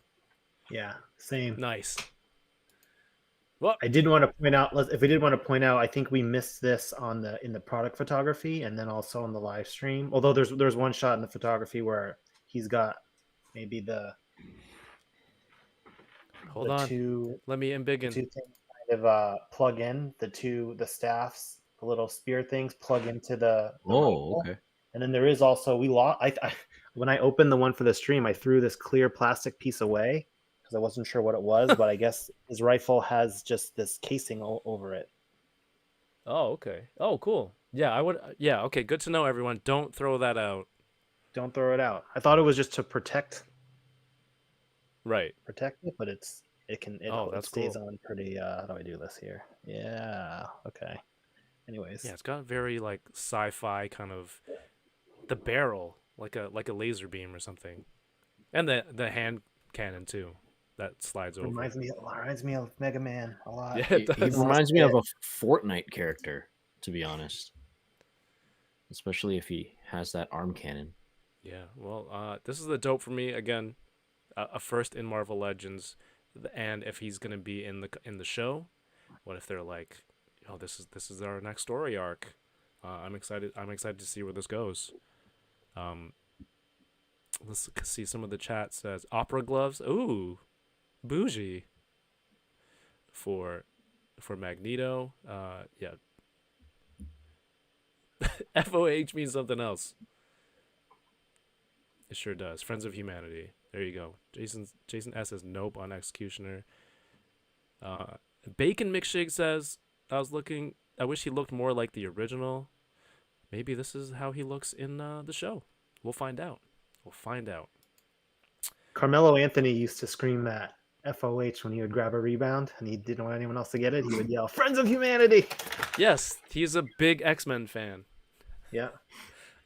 Yeah, same.
Nice. Well,
I did want to point out. If we did want to point out, I think we missed this in the product photography, and then also on the live stream. Although there's one shot in the photography where he's got maybe the.
Hold on. Let me embiggen.
Two things kind of plug in the staffs, the little spear things plug into the rifle.
Okay.
And then there is also when I opened the one for the stream, I threw this clear plastic piece away. I wasn't sure what it was, but I guess his rifle has just this casing over it.
Oh, okay. Oh, cool. Yeah, I would. Yeah, okay. Good to know, everyone. Don't throw that out.
Don't throw it out. I thought it was just to
Right.
protect it, but
Oh,
it
that's
stays
cool.
on pretty. How do I do this here? Yeah. Okay.
Yeah,
Anyways,
it's got very like sci-fi kind of the barrel, like a laser beam or something, and the hand cannon too that slides over.
reminds me of Mega Man a lot.
Yeah, it
He
does.
Lost
reminds me of
it.
a Fortnite character, to be honest, especially if he has that arm cannon.
Yeah. Well, this is the dope for me again. A first in Marvel Legends, and if he's gonna be in the show, what if they're like, oh, this is our next story arc. I'm excited. I'm excited to see where this goes. Um, let's see some of the chat says opera gloves. Ooh, bougie for Magneto. Yeah. FOH means something else. It sure does. Friends of Humanity. There you go. Jason S says nope on X-Cutioner. Bacon McShig says I wish he looked more like the original. Maybe this is how he looks in the show. We'll find out. We'll find out.
Carmelo Anthony used to scream that FOH when he would grab a rebound and he didn't want anyone else to get it. He would yell, "Friends of Humanity!"
Yes, he's a big X-Men fan.
Yeah.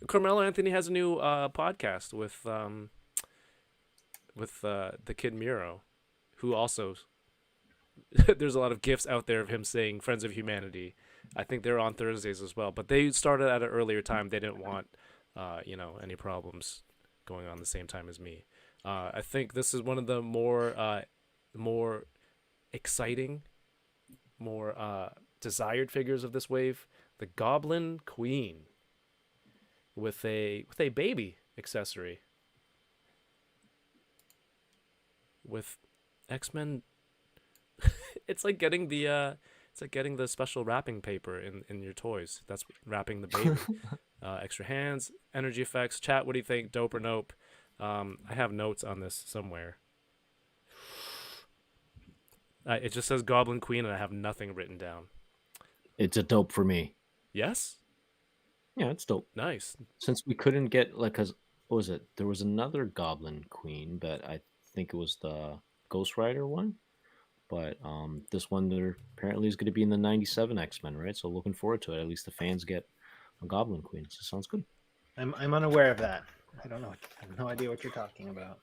Carmelo Anthony has a new podcast with the kid Miro, who also there's a lot of gifs out there of him saying "Friends of Humanity." I think they're on Thursdays as well, but they started at an earlier time. They didn't want any problems going on the same time as me. I think this is one of the more exciting, more desired figures of this wave, the Goblin Queen, with a baby accessory, with X-Men. It's like getting the special wrapping paper in your toys. That's wrapping the baby. Extra hands, energy effects. Chat, what do you think? Dope or nope? I have notes on this somewhere. It just says Goblin Queen, and I have nothing written down.
It's a dope for me.
Yes?
Yeah, it's dope.
Nice.
Since we couldn't get what was it? There was another Goblin Queen, but I think it was the Ghost Rider one. But this one there apparently is going to be in the '97 X-Men, right? So looking forward to it. At least the fans get a Goblin Queen. So sounds good.
I'm unaware of that. I don't know. I have no idea what you're talking about.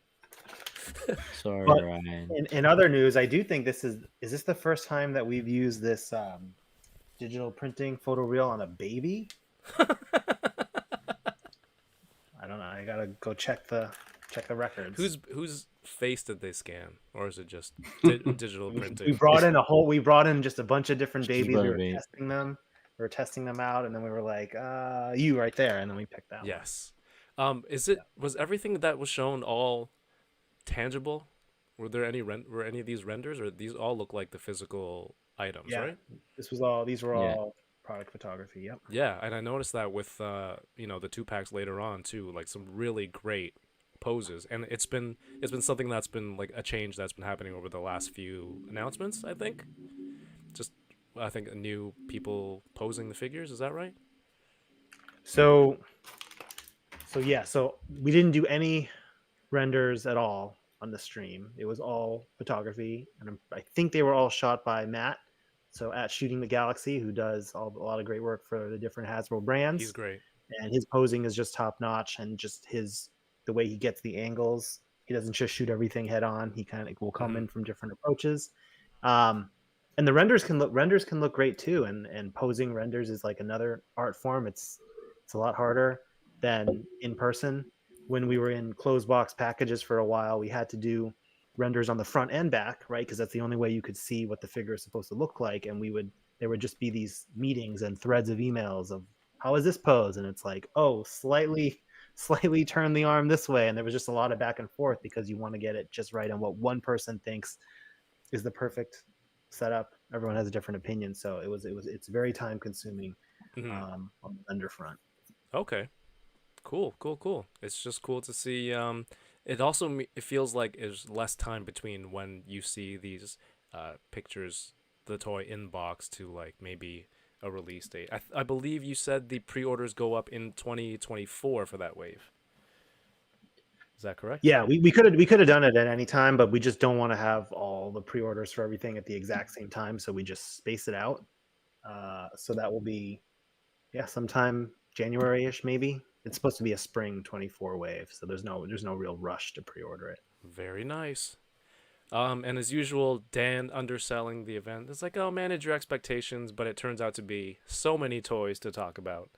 Sorry,
But
Ryan.
in other news, I do think is this the first time that we've used this digital printing photoreal on a baby? I don't know. I gotta go check the records.
Whose face did they scan, or is it just digital printing?
We brought in just a bunch of different babies. We were
Baby.
testing them. We were testing them out, and then we were like, you right there, and then we picked that one.
Yes. Was everything that was shown all tangible? Were any of these renders, or these all look like the physical items,
Yeah.
right?
These were all product photography. Yep.
Yeah, and I noticed that with the 2-packs later on too, like some really great poses, and it's been something that's been like a change that's been happening over the last few announcements. I think new people posing the figures. Is that right?
So we didn't do any renders at all on the stream. It was all photography, and I think they were all shot by Matt. So at Shooting the Galaxy, who does a lot of great work for the different Hasbro brands.
He's great,
and his posing is just top notch, and just the way he gets the angles. He doesn't just shoot everything head on. He kind of will come in from different approaches. And the renders can look great too. And posing renders is like another art form. It's a lot harder than in person. When we were in closed box packages for a while, we had to do renders on the front and back, right? Because that's the only way you could see what the figure is supposed to look like. And there would just be these meetings and threads of emails of how is this pose? And it's like, oh, slightly turn the arm this way. And there was just a lot of back and forth because you want to get it just right on what one person thinks is the perfect setup. Everyone has a different opinion. So it's very time consuming on the vendor front.
Okay. Cool. It's just cool to see. It also it feels like there's less time between when you see these pictures, the toy in box, to like maybe a release date. I believe you said the pre-orders go up in 2024 for that wave. Is that correct?
Yeah, we could have done it at any time, but we just don't want to have all the pre-orders for everything at the exact same time, so we just space it out. So that will be, sometime January-ish maybe. It's supposed to be a spring 24 wave, so there's no real rush to pre-order it.
Very nice. And as usual, Dan underselling the event. It's like, oh, manage your expectations, but it turns out to be so many toys to talk about.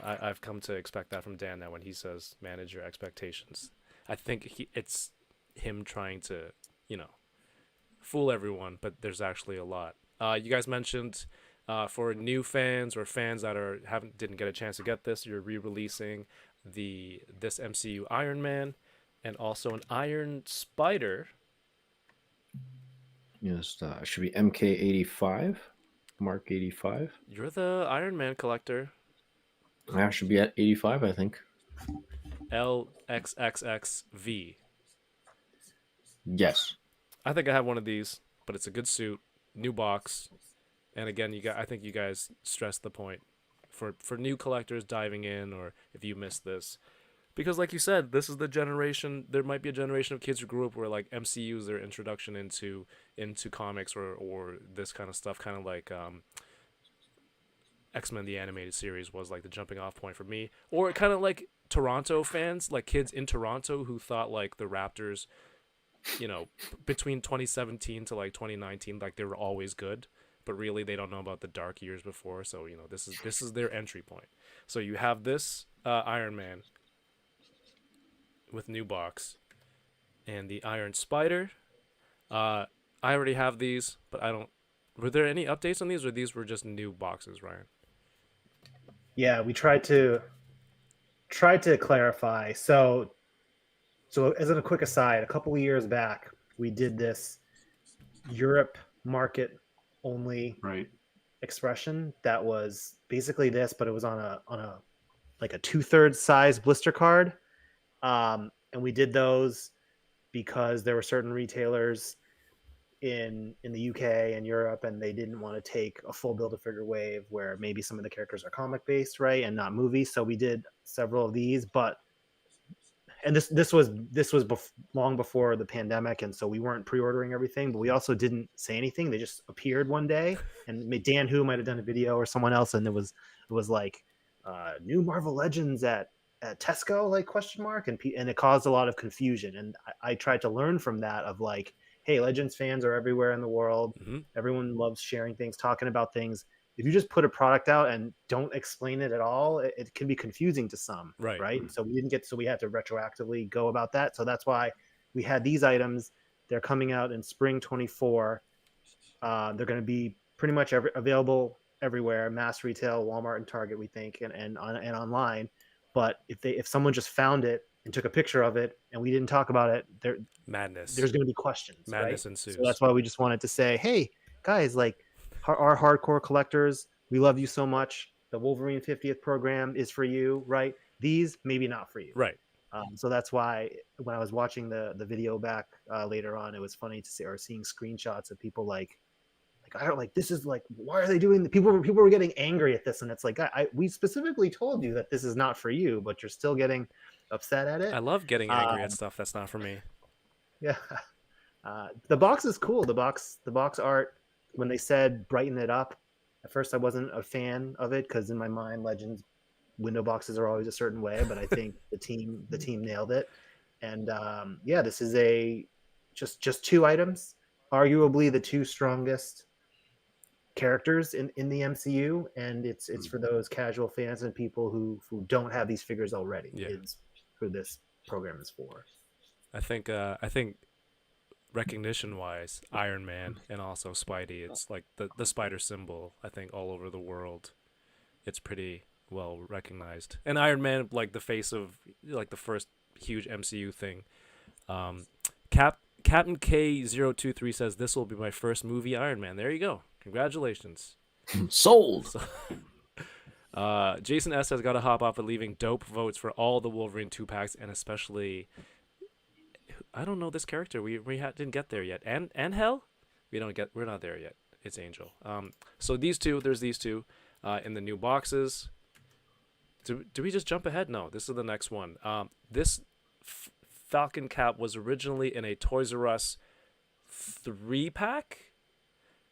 I've come to expect that from Dan now when he says manage your expectations. I think it's him trying to, fool everyone, but there's actually a lot. You guys mentioned for new fans or fans that didn't get a chance to get this, you're re-releasing this MCU Iron Man and also an Iron Spider.
Yes, it should be MK85, Mark 85.
You're the Iron Man collector.
I should be at 85, I think.
LXXXV.
Yes.
I think I have one of these, but it's a good suit, new box, and again, I think you guys stressed the point for new collectors diving in, or if you missed this, because like you said, this is the generation. There might be a generation of kids who grew up where like MCU is their introduction into comics or this kind of stuff, kind of like X-Men the animated series was like the jumping off point for me, or kind of like Toronto fans, like kids in Toronto who thought like the Raptors, between 2017 to like 2019, like they were always good, but really they don't know about the dark years before. So this is their entry point. So you have this Iron Man with new box and the Iron Spider. I already have these, but I don't. Were there any updates on these, or these were just new boxes, Ryan?
Yeah, we tried to clarify. So as a quick aside, a couple of years back, we did this Europe market only expression that was basically this, but it was on a like a 2/3 size blister card. And we did those because there were certain retailers in the UK and Europe, and they didn't want to take a full Build-A-Figure wave where maybe some of the characters are comic based, right, and not movies. So we did several of these, and this was long before the pandemic, and so we weren't pre-ordering everything, but we also didn't say anything. They just appeared one day, and Dan Who might have done a video or someone else, and it was like new Marvel Legends at Tesco, like question mark, and it caused a lot of confusion. And I tried to learn from that of like, hey, Legends fans are everywhere in the world. Mm-hmm. Everyone loves sharing things, talking about things. If you just put a product out and don't explain it at all, it can be confusing to some, right? So we had to retroactively go about that. So that's why we had these items. They're coming out in spring 24. They're going to be pretty much available everywhere, mass retail, Walmart and Target, we think, and online. But if someone just found it and took a picture of it and we didn't talk about it,
madness.
There's going to be questions.
Madness ensues.
So that's why we just wanted to say, hey, guys, like our hardcore collectors, we love you so much. The Wolverine 50th program is for you, right? These maybe not for you,
right?
So that's why when I was watching the video back later on, it was funny to see or seeing screenshots of people like I don't like this is like, why are they doing the people were getting angry at this, and it's like we specifically told you that this is not for you, but you're still getting upset at it.
I love getting angry at stuff that's not for me.
Yeah. The box is cool. The box art, when they said brighten it up, at first I wasn't a fan of it because in my mind Legends window boxes are always a certain way, but I think the team nailed it. And this is just two items, arguably the two strongest characters in the MCU, and it's for those casual fans and people who don't have these figures already.
Yeah.
Is who this program is for.
I think recognition wise, Iron Man and also Spidey, it's like the spider symbol, I think all over the world it's pretty well recognized. And Iron Man, like the face of like the first huge MCU thing. Captain K023 says this will be my first movie Iron Man. There you go. Congratulations.
Sold.
Jason S has got to hop off at leaving dope votes for all the Wolverine 2-packs, and especially, I don't know this character. We didn't get there yet. And Hell? We're not there yet. it's Angel. So there's these two in the new boxes. Do we just jump ahead? No, this is the next one. This Falcon cap was originally in a Toys R Us 3-pack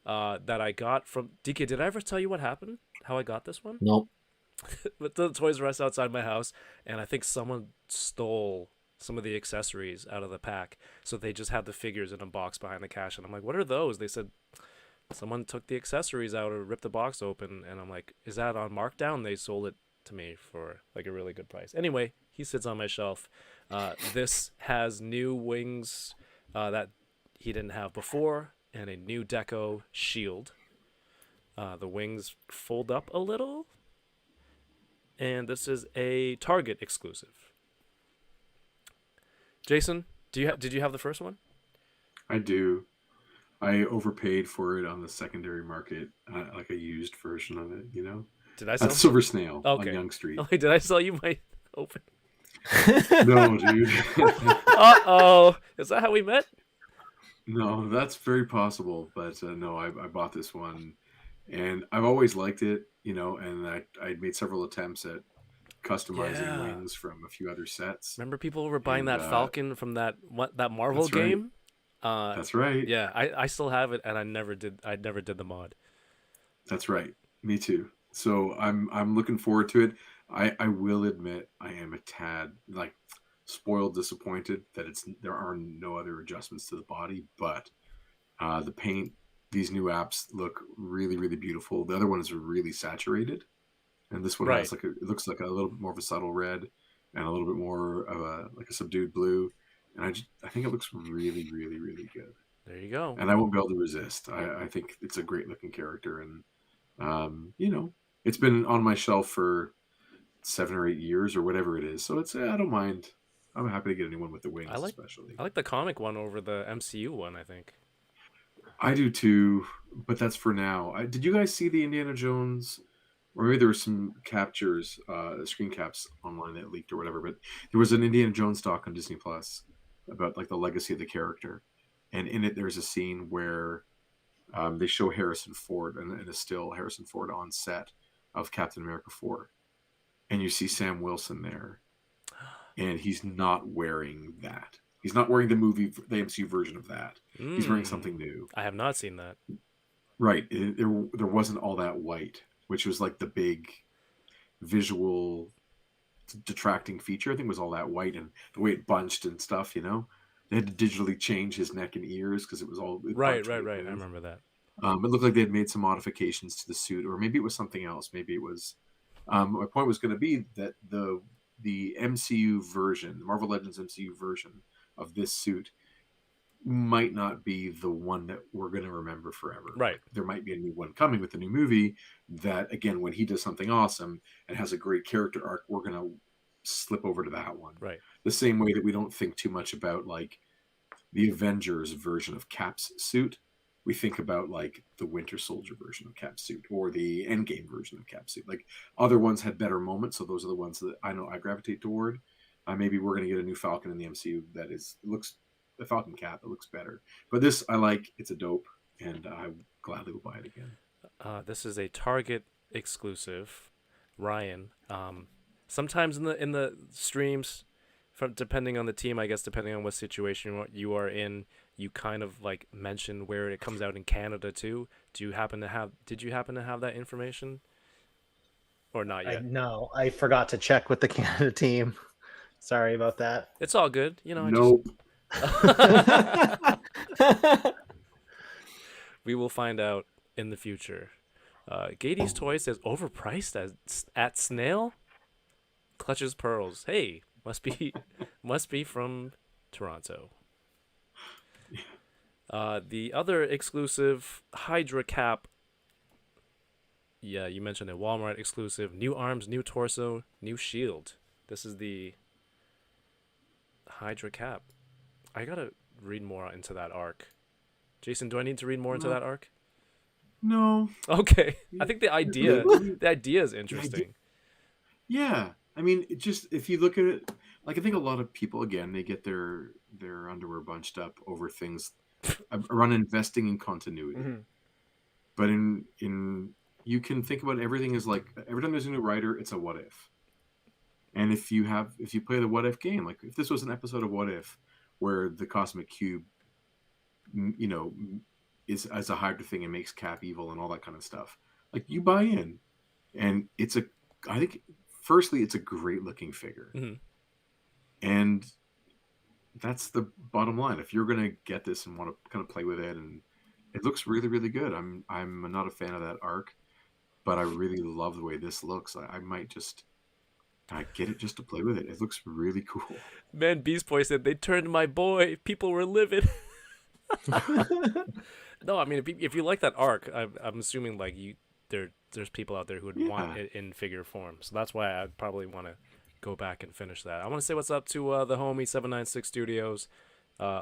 that I got from DK. Did I ever tell you what happened? How I got this one?
Nope.
With the Toys R Us outside my house, and I think someone stole some of the accessories out of the pack, so they just had the figures in a box behind the cash. And I'm like, what are those? They said someone took the accessories out or ripped the box open, and I'm like, is that on markdown? They sold it to me for like a really good price. Anyway, he sits on my shelf. This has new wings that he didn't have before, and a new deco shield. The wings fold up a little, and this is a Target exclusive. Jason, did you have the first one?
I do. I overpaid for it on the secondary market, like a used version of it. You know,
Did I sell?
that's Silver Snail
Okay.
on Young Street.
Oh, wait, did I sell you my open?
No, dude.
Uh-oh. Is that how we met?
No, that's very possible. But no, I bought this one, and I've always liked it. You know, and I made several attempts at customizing wings from a few other sets.
Remember people were buying
And,
that Falcon from that Marvel
that's right.
game?
That's right.
Yeah, I still have it, and I never did the mod.
That's right. Me too. So I'm looking forward to it. I will admit I am a tad like spoiled, disappointed that there are no other adjustments to the body, but the paint, these new apps look really, really beautiful. The other one is really saturated, and this one
Right.
has it looks like a little bit more of a subtle red and a little bit more of a subdued blue, and I think it looks really, really, really good.
There you go.
And I won't be able to resist. I think it's a great looking character, and you know, it's been on my shelf for 7 or 8 years or whatever it is. So I don't mind. I'm happy to get anyone with the wings, especially.
I like the comic one over the MCU one, I think.
I do too, but that's for now. Did you guys see the Indiana Jones? Or maybe there were some captures, screen caps online that leaked or whatever. But there was an Indiana Jones doc on Disney Plus about like the legacy of the character, and in it there's a scene where they show Harrison Ford and a still Harrison Ford on set of Captain America 4, and you see Sam Wilson there, and he's not wearing that. He's not wearing the MCU version of that. He's wearing something new.
I have not seen that.
Right. There wasn't all that white, which was like the big visual detracting feature. I think it was all that white and the way it bunched and stuff, you know. They had to digitally change his neck and ears because it was all...
Right. I remember that.
It looked like they had made some modifications to the suit, or maybe it was something else. Maybe it was... my point was going to be that the MCU version, the Marvel Legends MCU version of this suit might not be the one that we're going to remember forever.
Right.
There might be a new one coming with a new movie that, again, when he does something awesome and has a great character arc, we're going to slip over to that one.
Right.
The same way that we don't think too much about like the Avengers version of Cap's suit. We think about like the Winter Soldier version of Cap's suit or the Endgame version of Cap's suit. Like other ones had better moments, so those are the ones that I know I gravitate toward. Maybe we're going to get a new Falcon in the MCU that looks the Falcon cap that looks better. But this I like. It's a dope, and I gladly will buy it again.
This is a Target exclusive, Ryan. Sometimes in the streams, depending on the team, I guess depending on what situation you are in, you kind of like mention where it comes out in Canada too. Did you happen to have that information, or not yet?
No, I forgot to check with the Canada team. Sorry about that.
It's all good, you know.
Nope.
We will find out in the future. Gady's Toy says overpriced at Snail. Clutches pearls. Hey, must be from Toronto. The other exclusive Hydra cap. Yeah, you mentioned a Walmart exclusive. New arms, new torso, new shield. This is the Hydra cap. I gotta read more into that arc. Jason, do I need to read more into that arc?
No.
Okay. I think the idea is interesting.
Yeah. I mean, it just if you look at it, like I think a lot of people again they get their underwear bunched up over things around investing in continuity.
Mm-hmm.
But in you can think about everything as like every time there's a new writer, it's a what if. And if you play the what if game, like if this was an episode of What If, where the Cosmic Cube, you know, is as a hybrid thing and makes Cap evil and all that kind of stuff, like you buy in, and I think firstly it's a great looking figure, and that's the bottom line. If you're gonna get this and want to kind of play with it, and it looks really really good. I'm not a fan of that arc, but I really love the way this looks. I might just. I get it just to play with it. It looks really cool.
Man, Beast Boy said they turned my boy. People were livid. No, I mean if you like that arc, I'm assuming like there's people out there who would want it in figure form. So that's why I'd probably want to go back and finish that. I want to say what's up to the homie 796 Studios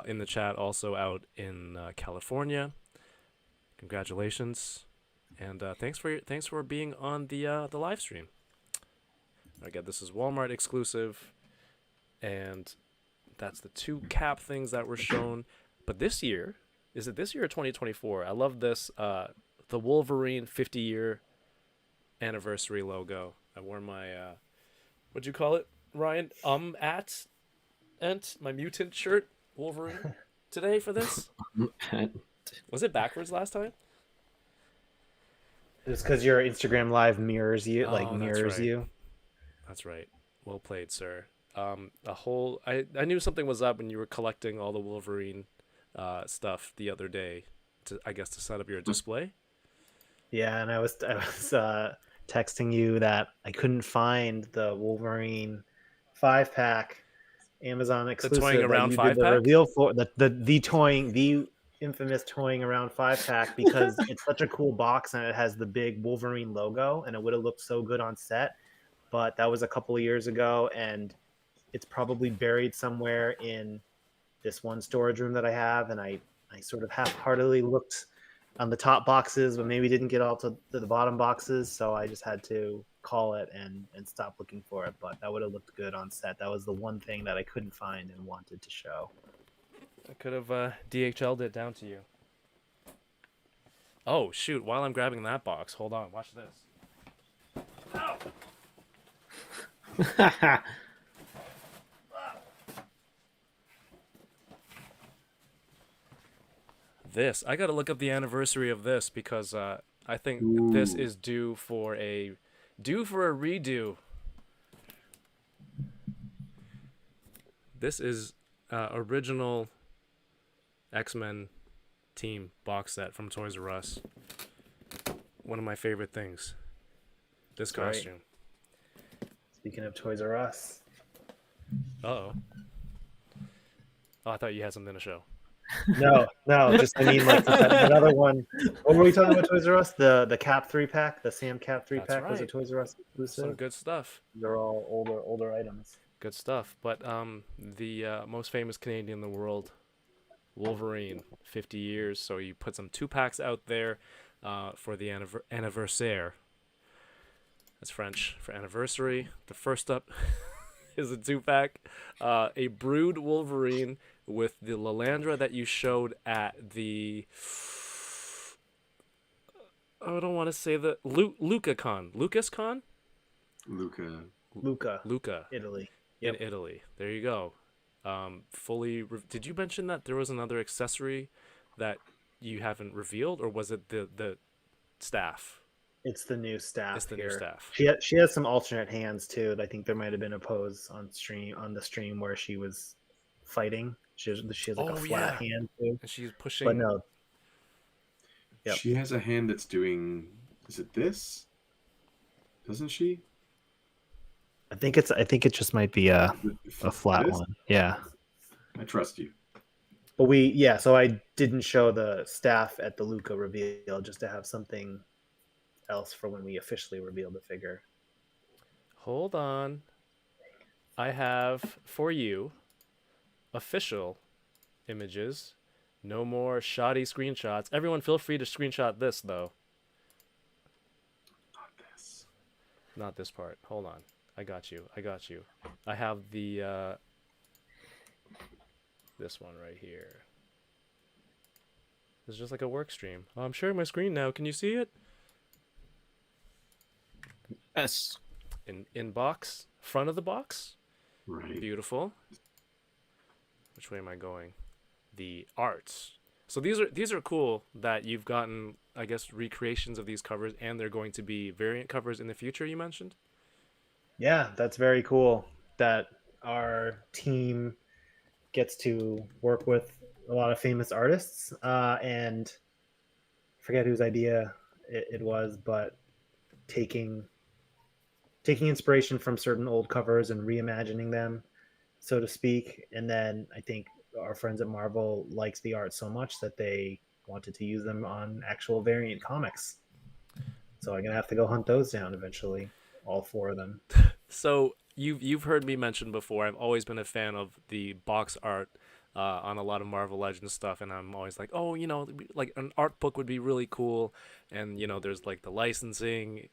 in the chat, also out in California. Congratulations, and thanks for being on the live stream. Again, this is Walmart exclusive, and that's the 2 Cap things that were shown. But this year, is it this year or 2024? I love this, the Wolverine 50-year anniversary logo. I wore my, what'd you call it, Ryan? My mutant shirt, Wolverine, today for this. Was it backwards last time?
It's because your Instagram live mirrors you,
Right.
you.
That's right. Well played, sir. I knew something was up when you were collecting all the Wolverine stuff the other day to set up your display.
Yeah, and I was texting you that I couldn't find the Wolverine 5-pack Amazon exclusive.
The toying around 5-pack?
Reveal for the infamous toying around 5-pack because it's such a cool box and it has the big Wolverine logo and it would have looked so good on set. But that was a couple of years ago, and it's probably buried somewhere in this one storage room that I have. And I sort of half-heartedly looked on the top boxes, but maybe didn't get all to the bottom boxes. So I just had to call it and stop looking for it. But that would have looked good on set. That was the one thing that I couldn't find and wanted to show.
I could have DHL'd it down to you. Oh, shoot. While I'm grabbing that box, hold on. Watch this. Ow! This, I gotta look up the anniversary of this because I think this is due for a redo. This is original X-Men team box set from Toys R Us. One of my favorite things. This
That's
costume.
right. Speaking of Toys R Us.
Uh-oh. Oh, I thought you had something to show.
No, just I mean like that other one. What were we talking about? Toys R Us? The Cap 3-pack, the Sam Cap 3-pack was a Toys R Us exclusive.
Some good stuff.
They're all older items.
Good stuff. But the most famous Canadian in the world, Wolverine, 50 years. So you put some 2-packs out there for the anniversaire. That's French for anniversary. The first up is a 2-pack. A Brood Wolverine with the Lilandra that you showed at the... I don't want to say the... LucaCon. LucasCon?
Luca.
Italy.
Yep. In Italy. There you go. Did you mention that there was another accessory that you haven't revealed, or was it the staff?
It's the new staff.
It's the new staff.
She has some alternate hands too. I think there might have been a pose on the stream where she was fighting. She has like a flat hand too.
And she's pushing.
But no.
Yep. She has a hand that's doing. Is it this? Doesn't she?
I think it just might be a flat one. Yeah.
I trust you.
But so I didn't show the staff at the Luca reveal just to have something else for when we officially reveal the figure.
Hold on. I have for you official images. No more shoddy screenshots. Everyone feel free to screenshot this though. Not this part. Hold on. I got you. I have the this one right here. It's just like a work stream. Oh, I'm sharing my screen now. Can you see it?
Yes.
In box, front of the box.
Right.
Beautiful. Which way am I going? The arts. So these are cool that you've gotten, I guess, recreations of these covers, and they're going to be variant covers in the future. You mentioned.
Yeah, that's very cool that our team gets to work with a lot of famous artists. And forget whose idea it was, but taking inspiration from certain old covers and reimagining them, so to speak. And then I think our friends at Marvel likes the art so much that they wanted to use them on actual variant comics. So I'm gonna have to go hunt those down eventually, all 4 of them.
So you've heard me mention before. I've always been a fan of the box art on a lot of Marvel Legends stuff, and I'm always like, oh, like an art book would be really cool. And there's like the licensing,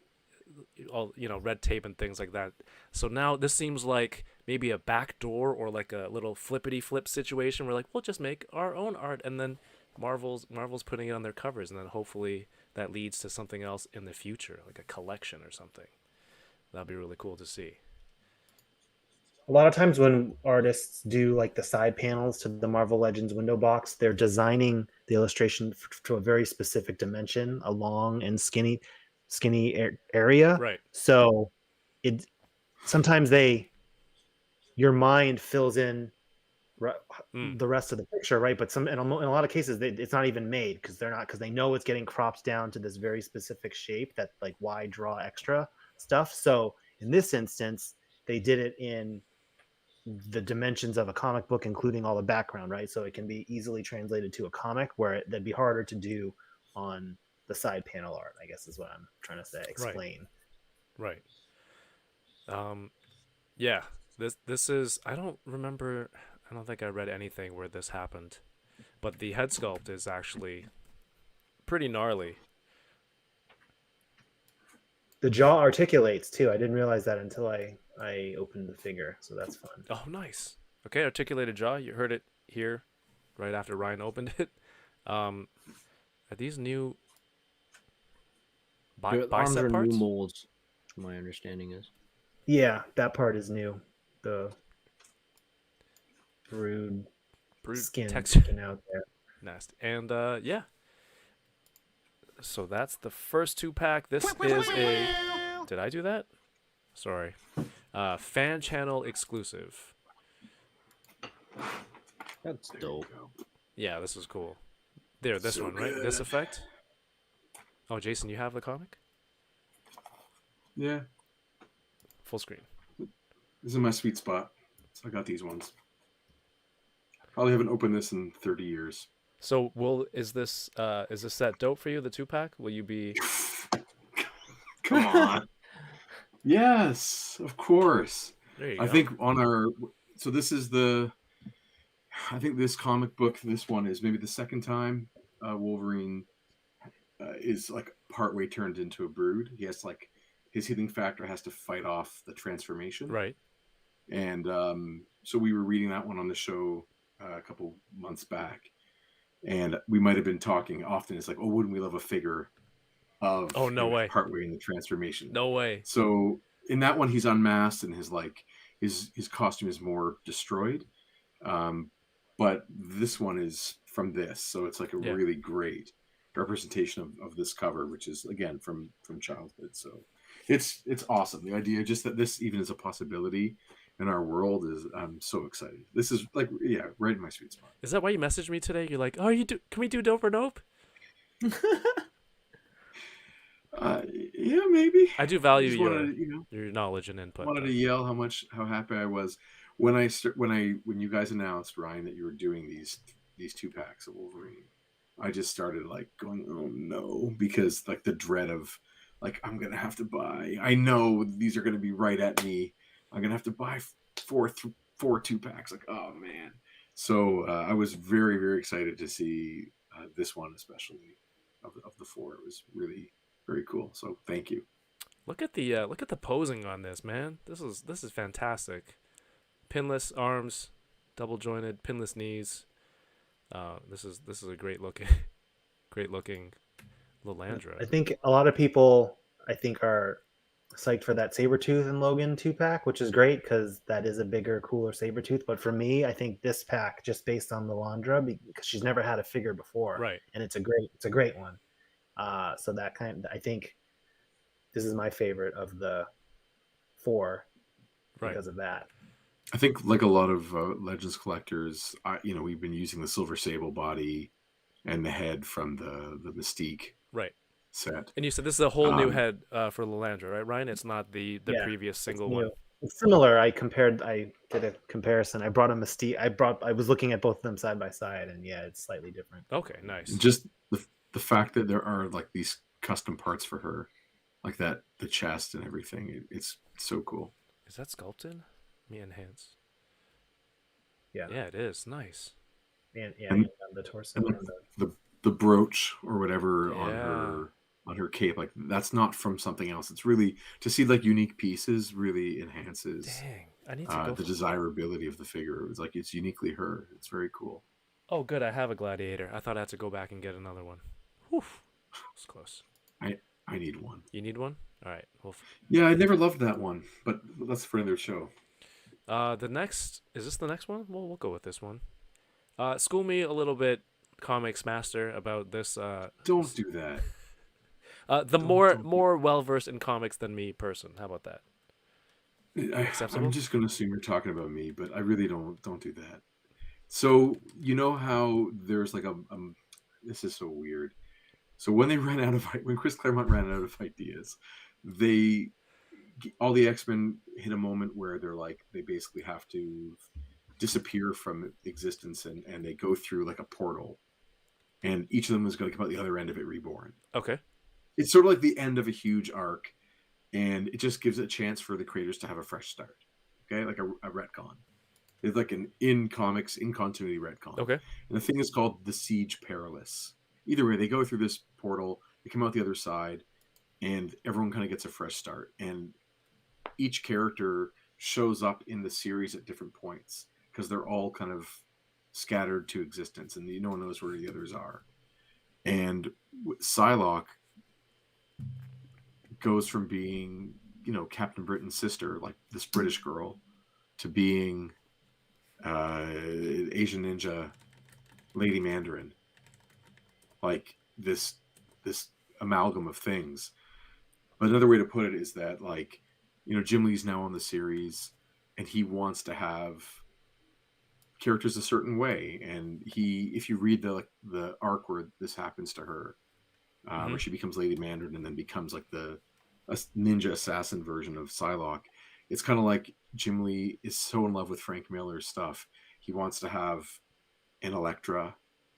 all red tape and things like that. So now this seems like maybe a back door or like a little flippity flip situation where like we'll just make our own art, and then Marvel's putting it on their covers, and then hopefully that leads to something else in the future, like a collection or something. That'd be really cool to see.
A lot of times when artists do like the side panels to the Marvel Legends window box, they're designing the illustration to a very specific dimension, a long and skinny area.
Right.
So it sometimes your mind fills in the rest of the picture, right? But in a lot of cases it's not even made because they know it's getting cropped down to this very specific shape that like why draw extra stuff. So in this instance, they did it in the dimensions of a comic book, including all the background, right? So it can be easily translated to a comic where that'd be harder to do on the side panel art, I guess is what I'm trying to say, explain.
Right. Yeah, this is, I don't think I read anything where this happened, but the head sculpt is actually pretty gnarly.
The jaw articulates too. I didn't realize that until I opened the figure, so that's fun.
Oh, nice. Okay, articulated jaw. You heard it here, right after Ryan opened it. Are these new
Their arms
bicep
are
parts?
new molds, my understanding is.
Yeah, that part is new. The brood skin
texture
sticking out there.
Nasty. And yeah. So that's the first 2-pack. This is a... Did I do that? Sorry. Fan channel exclusive.
That's dope.
Yeah, this is cool. There, this one, right? This effect? Oh, Jason, you have the comic?
Yeah.
Full screen.
This is my sweet spot. So I got these ones. Probably haven't opened this in 30 years.
So is this set dope for you, the 2-pack? Will you be...
Come on. Yes, of course.
There you
I
go.
think so this is I think this comic book, this one is maybe the second time Wolverine is like partway turned into a brood. He has like his healing factor has to fight off the transformation.
Right.
And so we were reading that one on the show a couple months back, and we might have been talking often. It's like, oh, wouldn't we love a figure of
way
partway in the transformation?
No way.
So in that one, he's unmasked and his costume is more destroyed. But this one is from this, so it's like a really great representation of this cover, which is again from childhood. So it's awesome. The idea just that this even is a possibility in our world is, I'm so excited. This is like, right in my sweet spot.
Is that why you messaged me today? You're like, oh, can we do Dope or Nope?
Yeah, maybe.
I do value
your
your knowledge and input.
Wanted to yell how happy I was when you guys announced, Ryan, that you were doing these 2-packs of Wolverine. I just started like going, oh no, because like the dread of like, I'm gonna have to buy. I know these are gonna be right at me. I'm gonna have to buy four 2-packs. Like, oh man. So I was very, very excited to see this one, especially of the 4. It was really very cool. So thank you.
Look at the posing on this, man. This is fantastic. Pinless arms, double jointed, pinless knees. This is a great looking. great looking Lilandra.
I think a lot of people, are psyched for that Sabretooth and Logan 2-pack, which is great because that is a bigger, cooler Sabretooth. But for me, I think this pack, just based on Lilandra, because she's never had a figure before,
Right.
and it's a great one. So that I think this is my favorite of the 4
Right.
because of that.
I think like a lot of Legends collectors, we've been using the Silver Sable body and the head from the Mystique
Right.
set.
And you said this is a whole new head for Lilandra, right, Ryan? It's not the previous single one.
It's similar. I did a comparison. I brought a Mystique. I was looking at both of them side by side, and yeah, it's slightly different.
Okay, nice.
Just the fact that there are like these custom parts for her, like that, the chest and everything, it's so cool.
Is that sculpted? Me enhance.
Yeah.
Yeah, it is. Nice.
And the torso.
And the brooch or whatever
Yeah.
on her cape, like that's not from something else. It's really, to see like unique pieces really enhances
Dang, I need to go
the desirability of the figure. It's like it's uniquely her. It's very cool.
Oh, good. I have a gladiator. I thought I had to go back and get another one. Whew. It's close.
I need one.
You need one? All right. Well,
Yeah, I never loved that one, but that's for another show.
the next, is this the next one? Well, we'll go with this one. School me a little bit, Comics Master, about this.
Don't do that.
The more well versed in comics than me person. How about that? Acceptable?
I'm just going to assume you're talking about me, but I really don't do that. So you know how there's like this is so weird. So when when Chris Claremont ran out of ideas, all the X-Men hit a moment where they basically have to disappear from existence, and they go through like a portal, and each of them is going to come out the other end of it reborn.
Okay.
It's sort of like the end of a huge arc, and it just gives a chance for the creators to have a fresh start. Okay, like a retcon. It's like an in continuity retcon.
Okay.
And the thing is called the Siege Perilous. Either way, they go through this portal, they come out the other side, and everyone kind of gets a fresh start. And each character shows up in the series at different points because they're all kind of scattered to existence, and no one knows where the others are. And Psylocke goes from being, Captain Britain's sister, like this British girl, to being Asian ninja Lady Mandarin, like this amalgam of things. But another way to put it is that, like, Jim Lee's now on the series, and he wants to have characters a certain way. And if you read the arc where this happens to her, where she becomes Lady Mandarin and then becomes like a ninja assassin version of Psylocke, it's kind of like Jim Lee is so in love with Frank Miller's stuff. He wants to have an Elektra,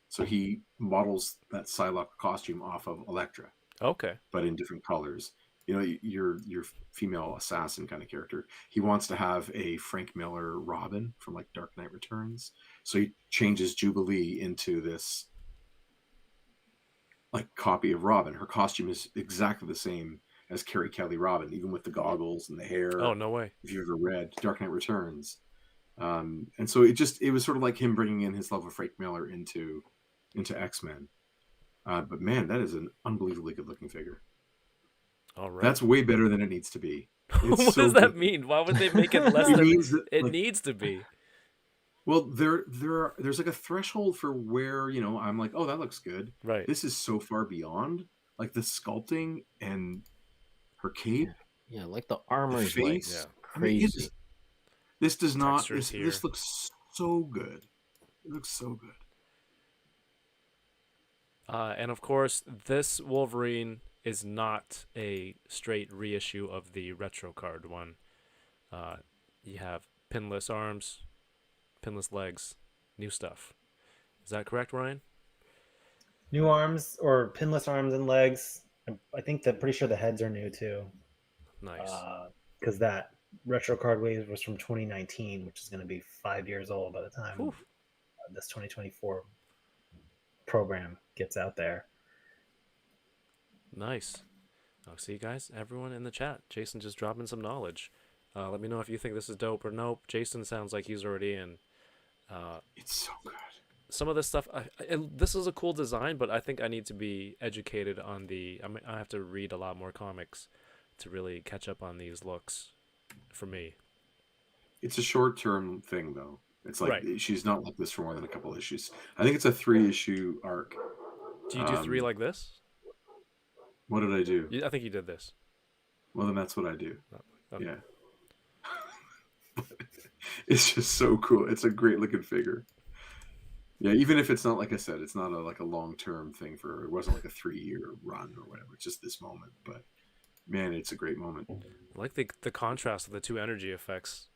so he models that Psylocke costume off of Elektra.
Okay.
But in different colors. Your female assassin kind of character. He wants to have a Frank Miller Robin from like Dark Knight Returns. So he changes Jubilee into this like copy of Robin. Her costume is exactly the same as Carrie Kelly Robin, even with the goggles and the hair.
Oh, no way.
If you've ever read Dark Knight Returns. And so it was sort of like him bringing in his love of Frank Miller into X-Men. But man, that is an unbelievably good looking figure.
All right.
That's way better than it needs to be.
What does that mean? Why would they make it less than it needs to be?
Well, there's like a threshold for where, I'm like, oh, that looks good.
Right.
This is so far beyond, like the sculpting and her cape.
Yeah, like the armor's like
face.
crazy.
This does not.
Textures
This looks so good. It looks so good.
And of course, this Wolverine is not a straight reissue of the retro card one. You have pinless arms, pinless legs, new stuff. Is that correct, Ryan?
New arms or pinless arms and legs. I think pretty sure the heads are new too.
Nice.
Because that retro card wave was from 2019, which is going to be 5 years old by the time this 2024 program gets out there.
Nice. Oh, see, guys, everyone in the chat. Jason just dropping some knowledge. Let me know if you think this is dope or nope. Jason sounds like he's already in.
It's so good.
some of this stuff, this is a cool design, but I think I need to be educated on I have to read a lot more comics to really catch up on these looks for me.
It's a short-term thing, though. It's like
Right.
she's not like this for more than a couple issues. I think it's a 3-issue arc.
Do you do 3 like this?
What did I do?
I think you did this.
Well, then that's what I do.
Okay.
Yeah. It's just so cool. It's a great looking figure. Yeah, even if it's not, like I said, it's not like a long-term thing for, it wasn't like a 3-year run or whatever. It's just this moment. But man, it's a great moment.
I like the contrast of the 2 energy effects.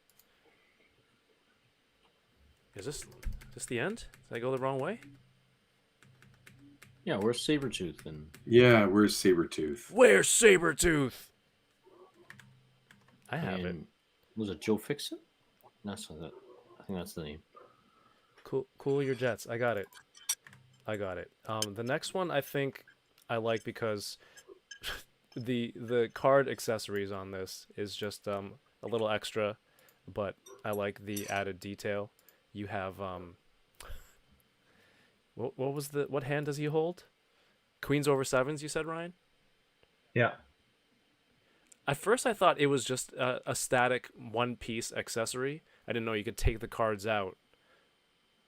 Is this the end? Did I go the wrong way?
Yeah, where's Sabretooth? And
Yeah, where's Sabretooth?
Where's Sabretooth? I have it.
Was it Joe Fixot? That's not that. I think that's the name.
Cool your jets. I got it. The next one I think I like because the card accessories on this is just a little extra, but I like the added detail. You have what hand does he hold? Queens over 7s, you said, Ryan?
Yeah.
At first I thought it was just a static one-piece accessory. I didn't know you could take the cards out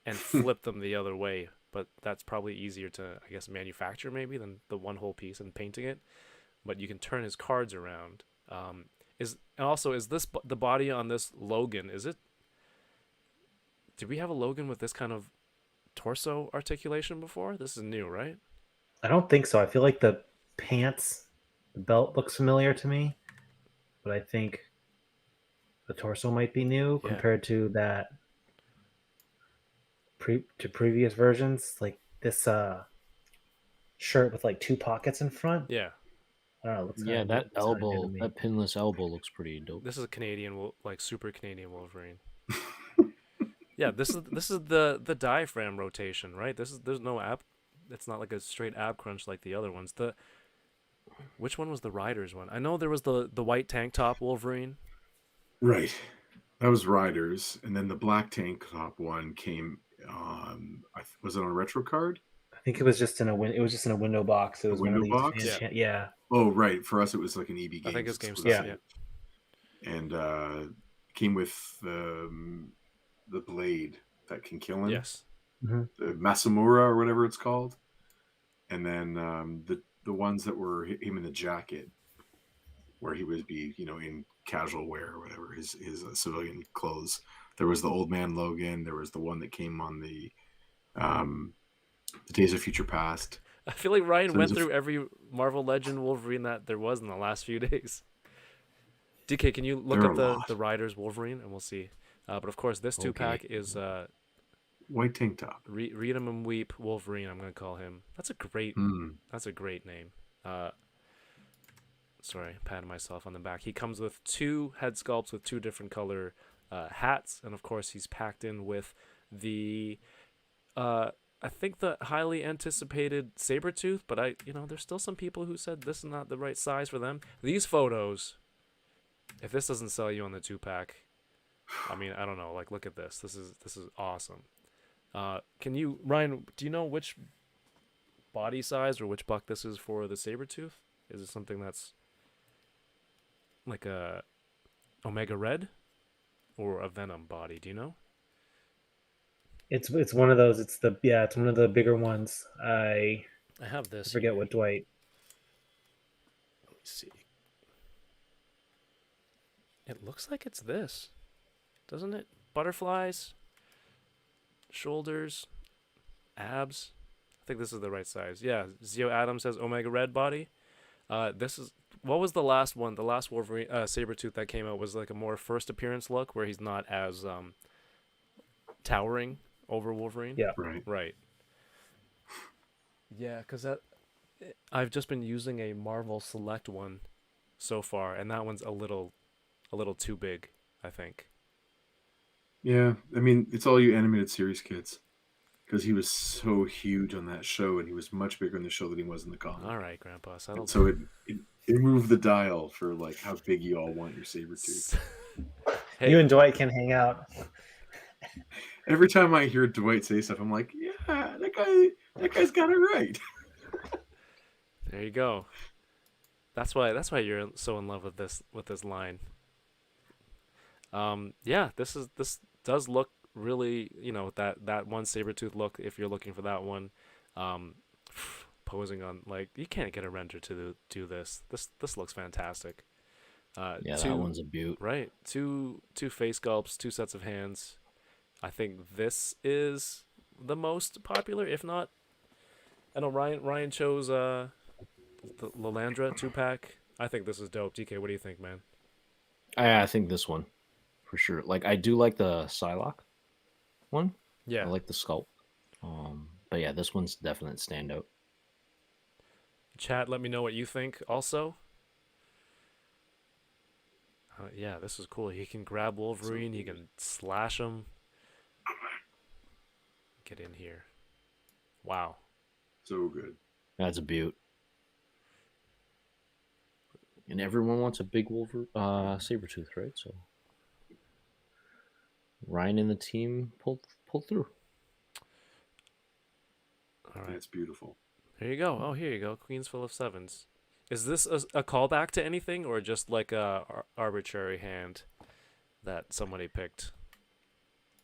and flip them the other way, but that's probably easier to, I guess, manufacture maybe than the one whole piece and painting it. But you can turn his cards around. Is this the body on this Logan? Did we have a Logan with this kind of torso articulation before? This is new, right?
I don't think so. I feel like the belt looks familiar to me, but I think the torso might be new compared to that previous versions. Like this shirt with like 2 pockets in front.
Yeah.
I don't know.
Yeah, that elbow, that pinless elbow looks pretty dope.
This is a Canadian, like super Canadian Wolverine. Yeah, this is the diaphragm rotation, right? There's no ab. It's not like a straight ab crunch like the other ones. Which one was the Riders one? I know there was the white tank top Wolverine.
Right. That was Riders, and then the black tank top one came. Was it on a retro card?
I think it was just in a window box. It was
window
one of these
box.
Yeah.
Oh, right. For us, it was like an EB Games.
I think it's Games.
Yeah.
And came with the blade that can kill him.
Yes.
Mm-hmm.
The Masamura or whatever it's called, and then the ones that were him in the jacket, where he would be, in casual wear or whatever, his civilian clothes. There was the Old Man Logan. There was the one that came on the Days of Future Past.
I feel like Ryan went through every Marvel Legend Wolverine that there was in the last few days. DK, can you look up the Riders Wolverine and we'll see. But of course, this 2-pack is
white tank top.
Read 'em and Weep Wolverine. I'm gonna call him. That's a great name. Sorry, patting myself on the back. He comes with 2 head sculpts with 2 different color hats, and of course he's packed in with the I think the highly anticipated Sabretooth, but there's still some people who said this is not the right size for them. These photos, if this doesn't sell you on the 2-pack, I mean, I don't know. Like, look at this. This is awesome. Ryan, do you know which body size or which buck this is for the Sabretooth? Is it something that's like a Omega Red or a Venom body? Do you know?
It's one of those. It's one of the bigger ones. I
have this.
I forget what Dwight.
Let me see. It looks like it's this, doesn't it? Butterflies, shoulders, abs. I think this is the right size. Yeah, Zio Adams says Omega Red body. What was the last one? The last Wolverine Sabretooth that came out was like a more first appearance look where he's not as towering over Wolverine.
Yeah.
Right. Yeah, because I've just been using a Marvel Select one so far, and that one's a little too big, I think.
Yeah, I mean, it's all you animated series kids, because he was so huge on that show, and he was much bigger in the show than he was in the comic.
All right, Grandpa.
So it moved the dial for like how big you all want your Sabretooth.
Hey. You and Dwight can hang out.
Every time I hear Dwight say stuff, I'm like, yeah, that guy's got it right.
There you go. That's why you're so in love with this line. Yeah, this does look really, that one Sabretooth look, if you're looking for that one. Posing on, like, you can't get a render to do this. This looks fantastic.
Yeah, that one's a beaut.
Right. Two face sculpts, two sets of hands. I think this is the most popular, if not. I know Ryan chose the Lalandra 2-pack. I think this is dope. DK, what do you think, man?
I think this one for sure. Like, I do like the Psylocke one.
Yeah.
I like the sculpt. But yeah, this one's definite standout.
Chat, let me know what you think also. Yeah, this is cool. He can grab Wolverine. He can slash him. Get in here. Wow.
So good.
That's a beaut. And everyone wants a big Sabretooth, right? So Ryan and the team pulled through.
All right.
That's beautiful.
There you go. Oh, here you go. Queens full of sevens. Is this a callback to anything, or just like a arbitrary hand that somebody picked?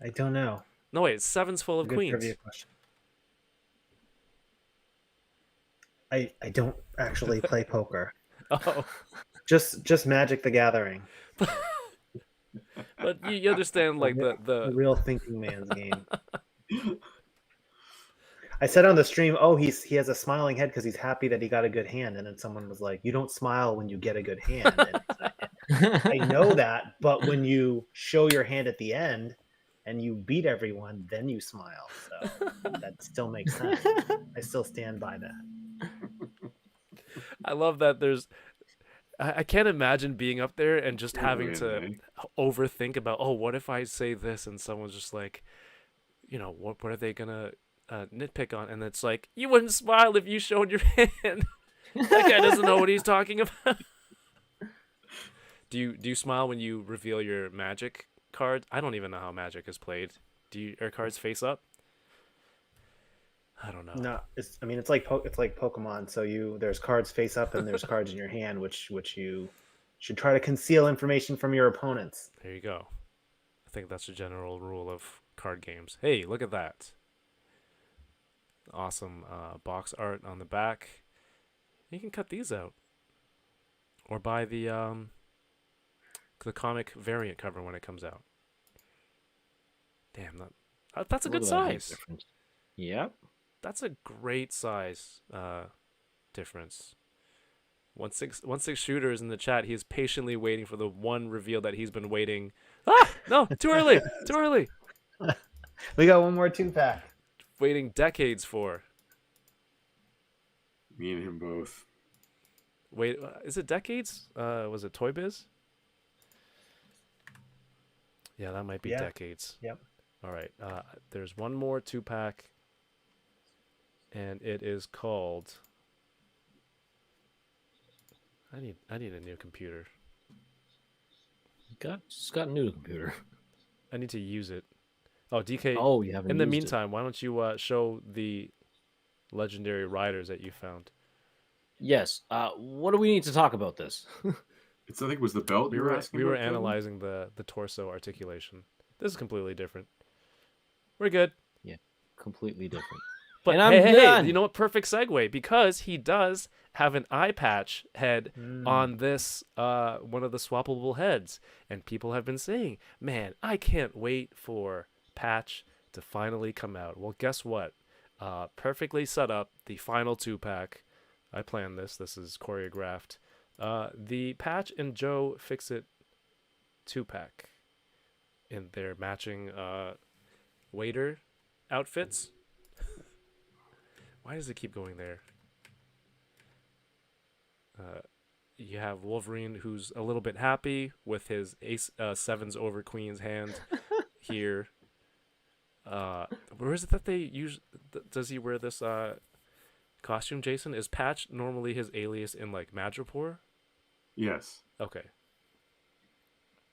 I don't know.
No, wait. Sevens full of
Good
queens.
trivia question. I don't actually play poker.
Oh.
Just Magic the Gathering.
But you understand, like,
the real thinking man's game. I said on the stream, he has a smiling head because he's happy that he got a good hand, and then someone was like, "You don't smile when you get a good hand." And I know that, but when you show your hand at the end and you beat everyone, then you smile. So that still makes sense. I still stand by that.
I love that there's. I can't imagine being up there and just having to overthink about, what if I say this and someone's just like, what are they gonna nitpick on? And it's like, you wouldn't smile if you showed your hand. That guy doesn't know what he's talking about. Do you smile when you reveal your Magic card? I don't even know how Magic is played. Are cards face up? I don't know.
No, it's like Pokemon. So there's cards face up and there's cards in your hand, which you should try to conceal information from your opponents.
There you go. I think that's the general rule of card games. Hey, look at that. Awesome box art on the back. You can cut these out, or buy the comic variant cover when it comes out. Damn, that's a good size.
Yep.
That's a great size difference. 1-6 shooter is in the chat. He is patiently waiting for the one reveal that he's been waiting. No, too early. Too early.
We got one more 2-pack.
Waiting decades for.
Me and him both.
Wait, is it decades? Was it Toy Biz? Yeah, that might be decades.
Yep.
All right. There's one more 2-pack. And it is called. I need a new computer.
Just got a new computer.
I need to use it. Oh, DK.
Oh, you haven't.
In the meantime, why don't you show the legendary riders that you found?
Yes. What do we need to talk about this?
I think it was the belt.
We were analyzing the torso articulation. This is completely different. We're good.
Yeah, completely different.
But hey, you know what? Perfect segue, because he does have an eye patch head on this one of the swappable heads, and people have been saying, "Man, I can't wait for patch to finally come out." Well, guess what? Perfectly set up, the final 2-pack. I planned this. This is choreographed. The patch and Joe Fixot 2-pack in their matching waiter outfits. Why does it keep going there? You have Wolverine, who's a little bit happy with his ace sevens over Queen's hand here. Where is it that they use? Does he wear this costume? Jason, is Patch normally his alias in like Madripoor?
Yes.
Okay.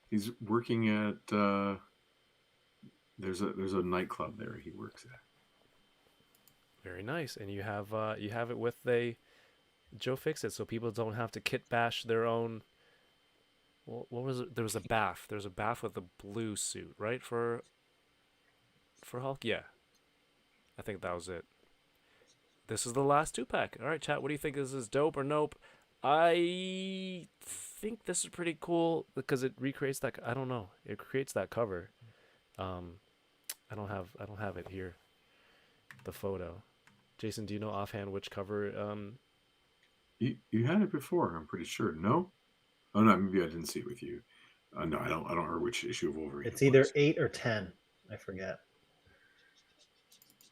He's working at there's a nightclub there he works at.
Very nice. And you have it with a Joe Fixot, so people don't have to kit bash their own. What was it? There was a bath. There's a bath with a blue suit, right? For Hulk? Yeah. I think that was it. This is the last 2-pack. All right, chat, what do you think? Is this dope or nope? I think this is pretty cool because it recreates that. I don't know. It creates that cover. I don't have it here. The photo. Jason, do you know offhand which cover?
You had it before, I'm pretty sure. No? Oh no, maybe I didn't see it with you. No, I don't remember which issue of Wolverine.
It's either 8 or 10. I forget.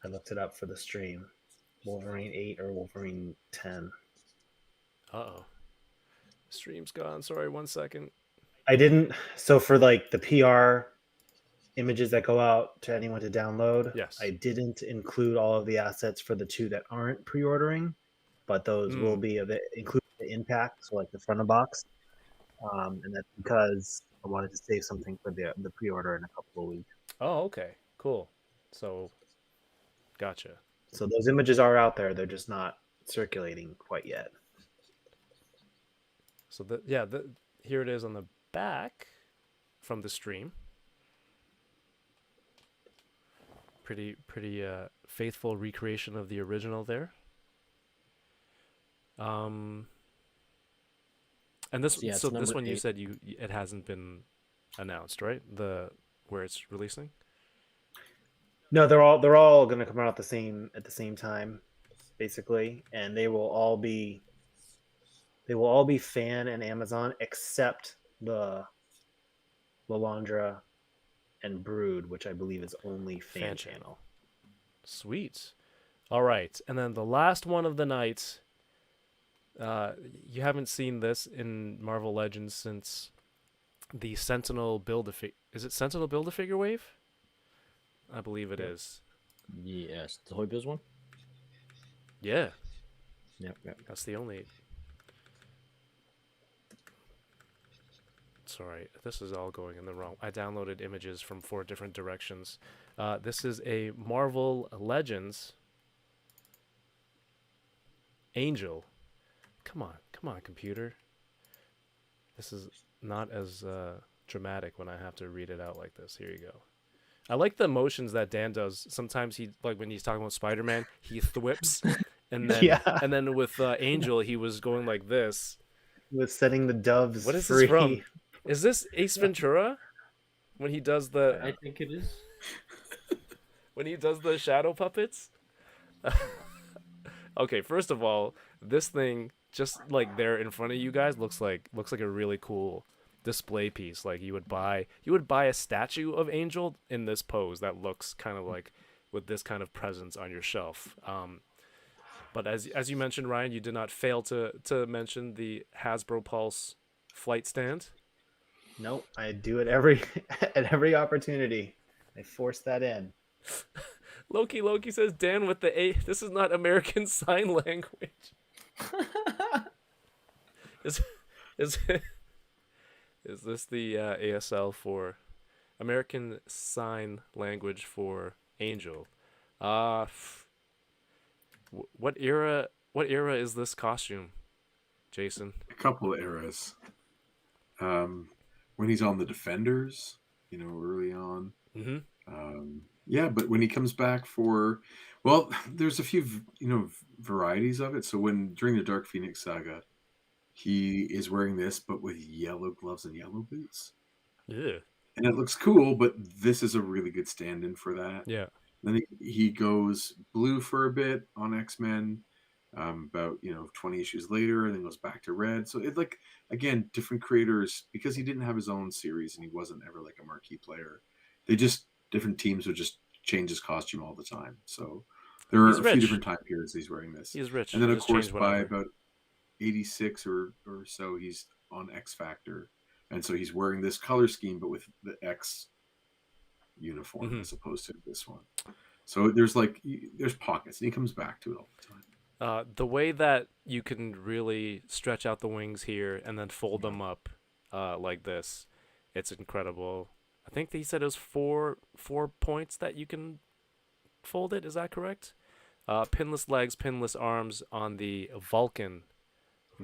I looked it up for the stream. Wolverine 8 or Wolverine 10.
Uh-oh. Stream's gone. Sorry, 1 second.
I didn't. So for like the PR images that go out to anyone to download,
yes,
I didn't include all of the assets for the 2 that aren't pre-ordering, but those will be included the impact, so like the front of box. And that's because I wanted to save something for the pre-order in a couple of weeks.
Oh, okay. Cool. So, gotcha.
So those images are out there. They're just not circulating quite yet.
So, here it is on the back from the stream. Pretty faithful recreation of the original there. And this this one 8. You said it hasn't been announced, right? Where it's releasing?
No, they're all going to come out at the same time, basically, and they will all be Fan and Amazon except the Lalandra and Brood, which I believe is only fan channel.
Sweet. All right, and then the last one of the night. You haven't seen this in Marvel Legends since the Sentinel Build-A-Figure. Is it Sentinel Build-A-Figure wave? I believe it is.
Yes, the Toy Biz one?
Yeah.
Yep.
That's the only... Sorry, this is all going in the wrong... I downloaded images from 4 different directions. This is a Marvel Legends Angel. Come on, computer. This is not as dramatic when I have to read it out like this. Here you go. I like the motions that Dan does. Sometimes he, like when he's talking about Spider-Man, he thwips, and then and then with Angel, he was going like this.
With setting the doves
What is
free.
this from? Is this Ace Ventura? When he does the...
I think it is.
When he does the shadow puppets? Okay, first of all, this thing just like there in front of you guys looks like a really cool display piece. Like you would buy a statue of Angel in this pose that looks kind of like with this kind of presence on your shelf. But as you mentioned, Ryan, you did not fail to mention the Hasbro Pulse flight stand.
Nope, I do it at every opportunity. I force that in.
Loki says, Dan with the A. This is not American Sign Language. Is this the ASL for American Sign Language for Angel? What era is this costume, Jason?
A couple of eras. When he's on the Defenders, early on.
Mm-hmm.
Yeah, but when he comes back for, well, there's a few, varieties of it. So during the Dark Phoenix saga, he is wearing this, but with yellow gloves and yellow boots.
Yeah. And
it looks cool, but this is a really good stand-in for that.
Yeah.
Then he goes blue for a bit on X-Men, about 20 issues later, and then goes back to red. So it again, different creators, because he didn't have his own series and he wasn't ever like a marquee player. Different teams would just change his costume all the time. So there are a few different time periods he's wearing this.
He's rich.
And then of course by about 86 or so, he's on X Factor, and so he's wearing this color scheme, but with the X uniform as opposed to this one. So there's pockets, and he comes back to it all the time.
The way that you can really stretch out the wings here and then fold them up like this, it's incredible. I think he said it was four points that you can fold it. Is that correct? pinless legs, pinless arms on the Vulcan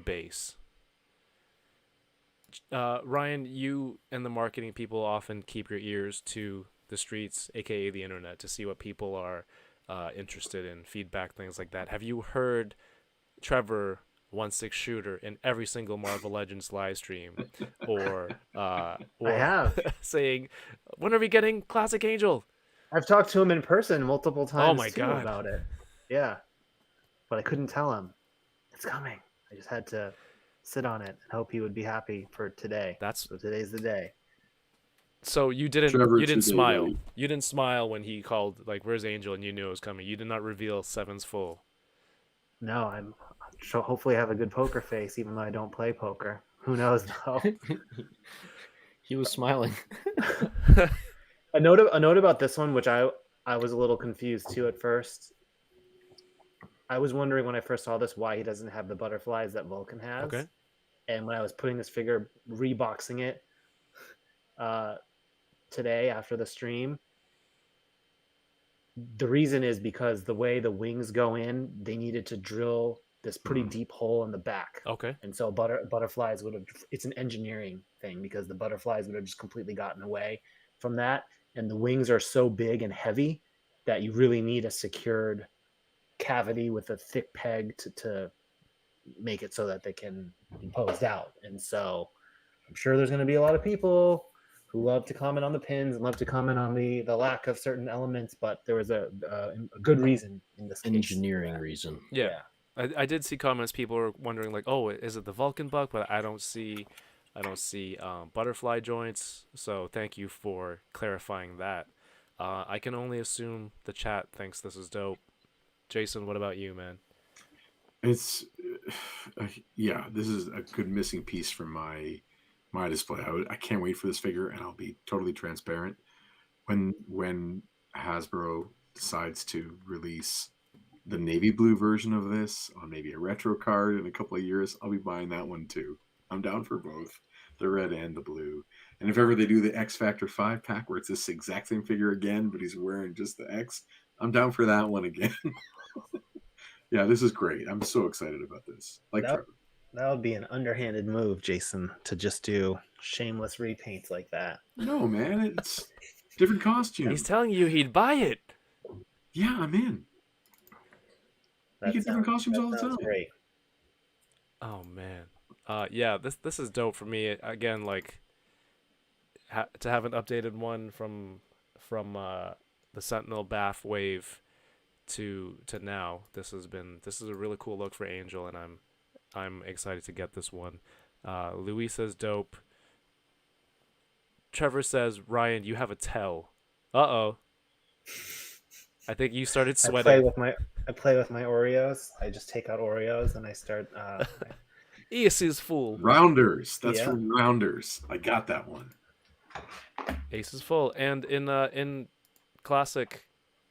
base. Ryan, you and the marketing people often keep your ears to the streets, aka the internet, to see what people are interested in, feedback, things like that. Have you heard Trevor 1/6 shooter in every single Marvel Legends live stream, or
I have.
saying, "When are we getting Classic Angel?"
I've talked to him in person multiple times
my
too
God.
about it. Yeah, but I couldn't tell him it's coming. I just had to sit on it and hope he would be happy for today. So today's the day.
So you
Trevor
didn't
today,
smile.
buddy.
You didn't smile when he called, like, "Where's Angel?" and you knew it was coming. You did not reveal Seven's full.
No, I'm sure. Hopefully, I have a good poker face, even though I don't play poker. Who knows though?
He was smiling.
A note about this one, which I was a little confused too at first. I was wondering when I first saw this why he doesn't have the butterflies that Vulcan has.
Okay.
And when I was putting this figure, reboxing it today after the stream, the reason is because the way the wings go in, they needed to drill this pretty deep hole in the back.
Okay.
And so butterflies would have, it's an engineering thing because the butterflies would have just completely gotten away from that. And the wings are so big and heavy that you really need a secured cavity with a thick peg to make it so that they can be posed out. And so I'm sure there's going to be a lot of people who love to comment on the pins and love to comment on the lack of certain elements, but there was a good reason in this case.
Engineering reason.
Yeah. I did see comments. People were wondering, like, "Oh, is it the Vulcan buck?" But I don't see butterfly joints. So thank you for clarifying that. I can only assume the chat thinks this is dope. Jason, what about you, man?
It's yeah, this is a good missing piece from my display. I can't wait for this figure, and I'll be totally transparent. When Hasbro decides to release the navy blue version of this on maybe a retro card in a couple of years, I'll be buying that one too. I'm down for both, the red and the blue. And if ever they do the X Factor 5 pack where it's this exact same figure again, but he's wearing just the X, I'm down for that one again. Yeah, this is great. I'm so excited about this. Trevor.
That would be an underhanded move, Jason, to just do shameless repaints like that.
No, man, it's different costume.
He's telling you he'd buy it.
Yeah, I'm in. You get different costumes all the time.
Great.
Oh man. Yeah, this is dope for me. Again, like to have an updated one from the Sentinel Bath wave to now. This is a really cool look for Angel, and I'm excited to get this one. Louis says dope. Trevor says, "Ryan, you have a tell." Uh-oh. I think you started sweating.
I play with my Oreos. I just take out Oreos and I start
Ace is full.
Rounders. That's from Rounders. I got that one.
Ace is full. And in classic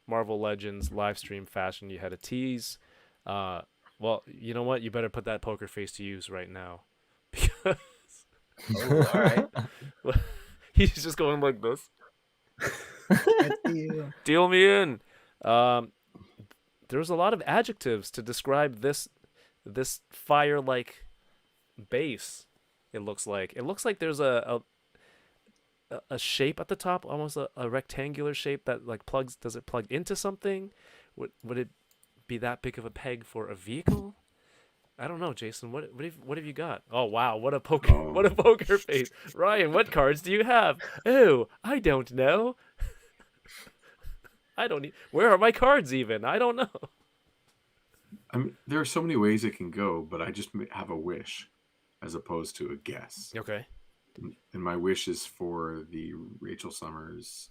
Marvel Legends live stream fashion, you had a tease. Well, you know what? You better put that poker face to use right now. Because
all right.
He's just going like this. Deal me in. There's a lot of adjectives to describe this fire-like base. It looks like there's a shape at the top, almost a rectangular shape that like plugs. Does it plug into something? Would it be that big of a peg for a vehicle? I don't know, Jason. What have you got? Oh wow, what a poker face. Ryan, what cards do you have? Oh, I don't know. Where are my cards even? I don't know.
I mean, there are so many ways it can go, but I just have a wish as opposed to a guess.
Okay.
And my wish is for the Rachel Summers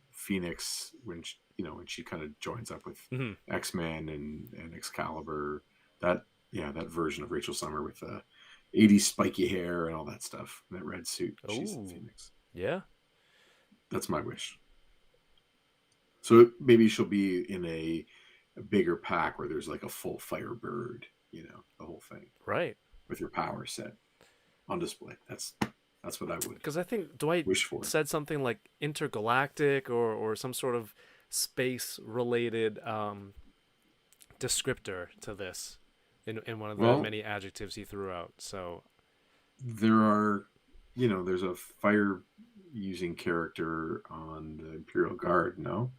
Phoenix when she kind of joins up with X-Men and Excalibur. That version of Rachel Summer with 80s spiky hair and all that stuff. That red suit. She's the Phoenix.
Yeah.
That's my wish. So maybe she'll be in a bigger pack where there's like a full Firebird, the whole thing.
Right.
With your power set on display. That's what I would.
Because I think Dwight
wish for.
said something like intergalactic or some sort of space related descriptor to this in one of the
Well,
many adjectives he threw out. So
there are, there's a fire using character on the Imperial Guard. No,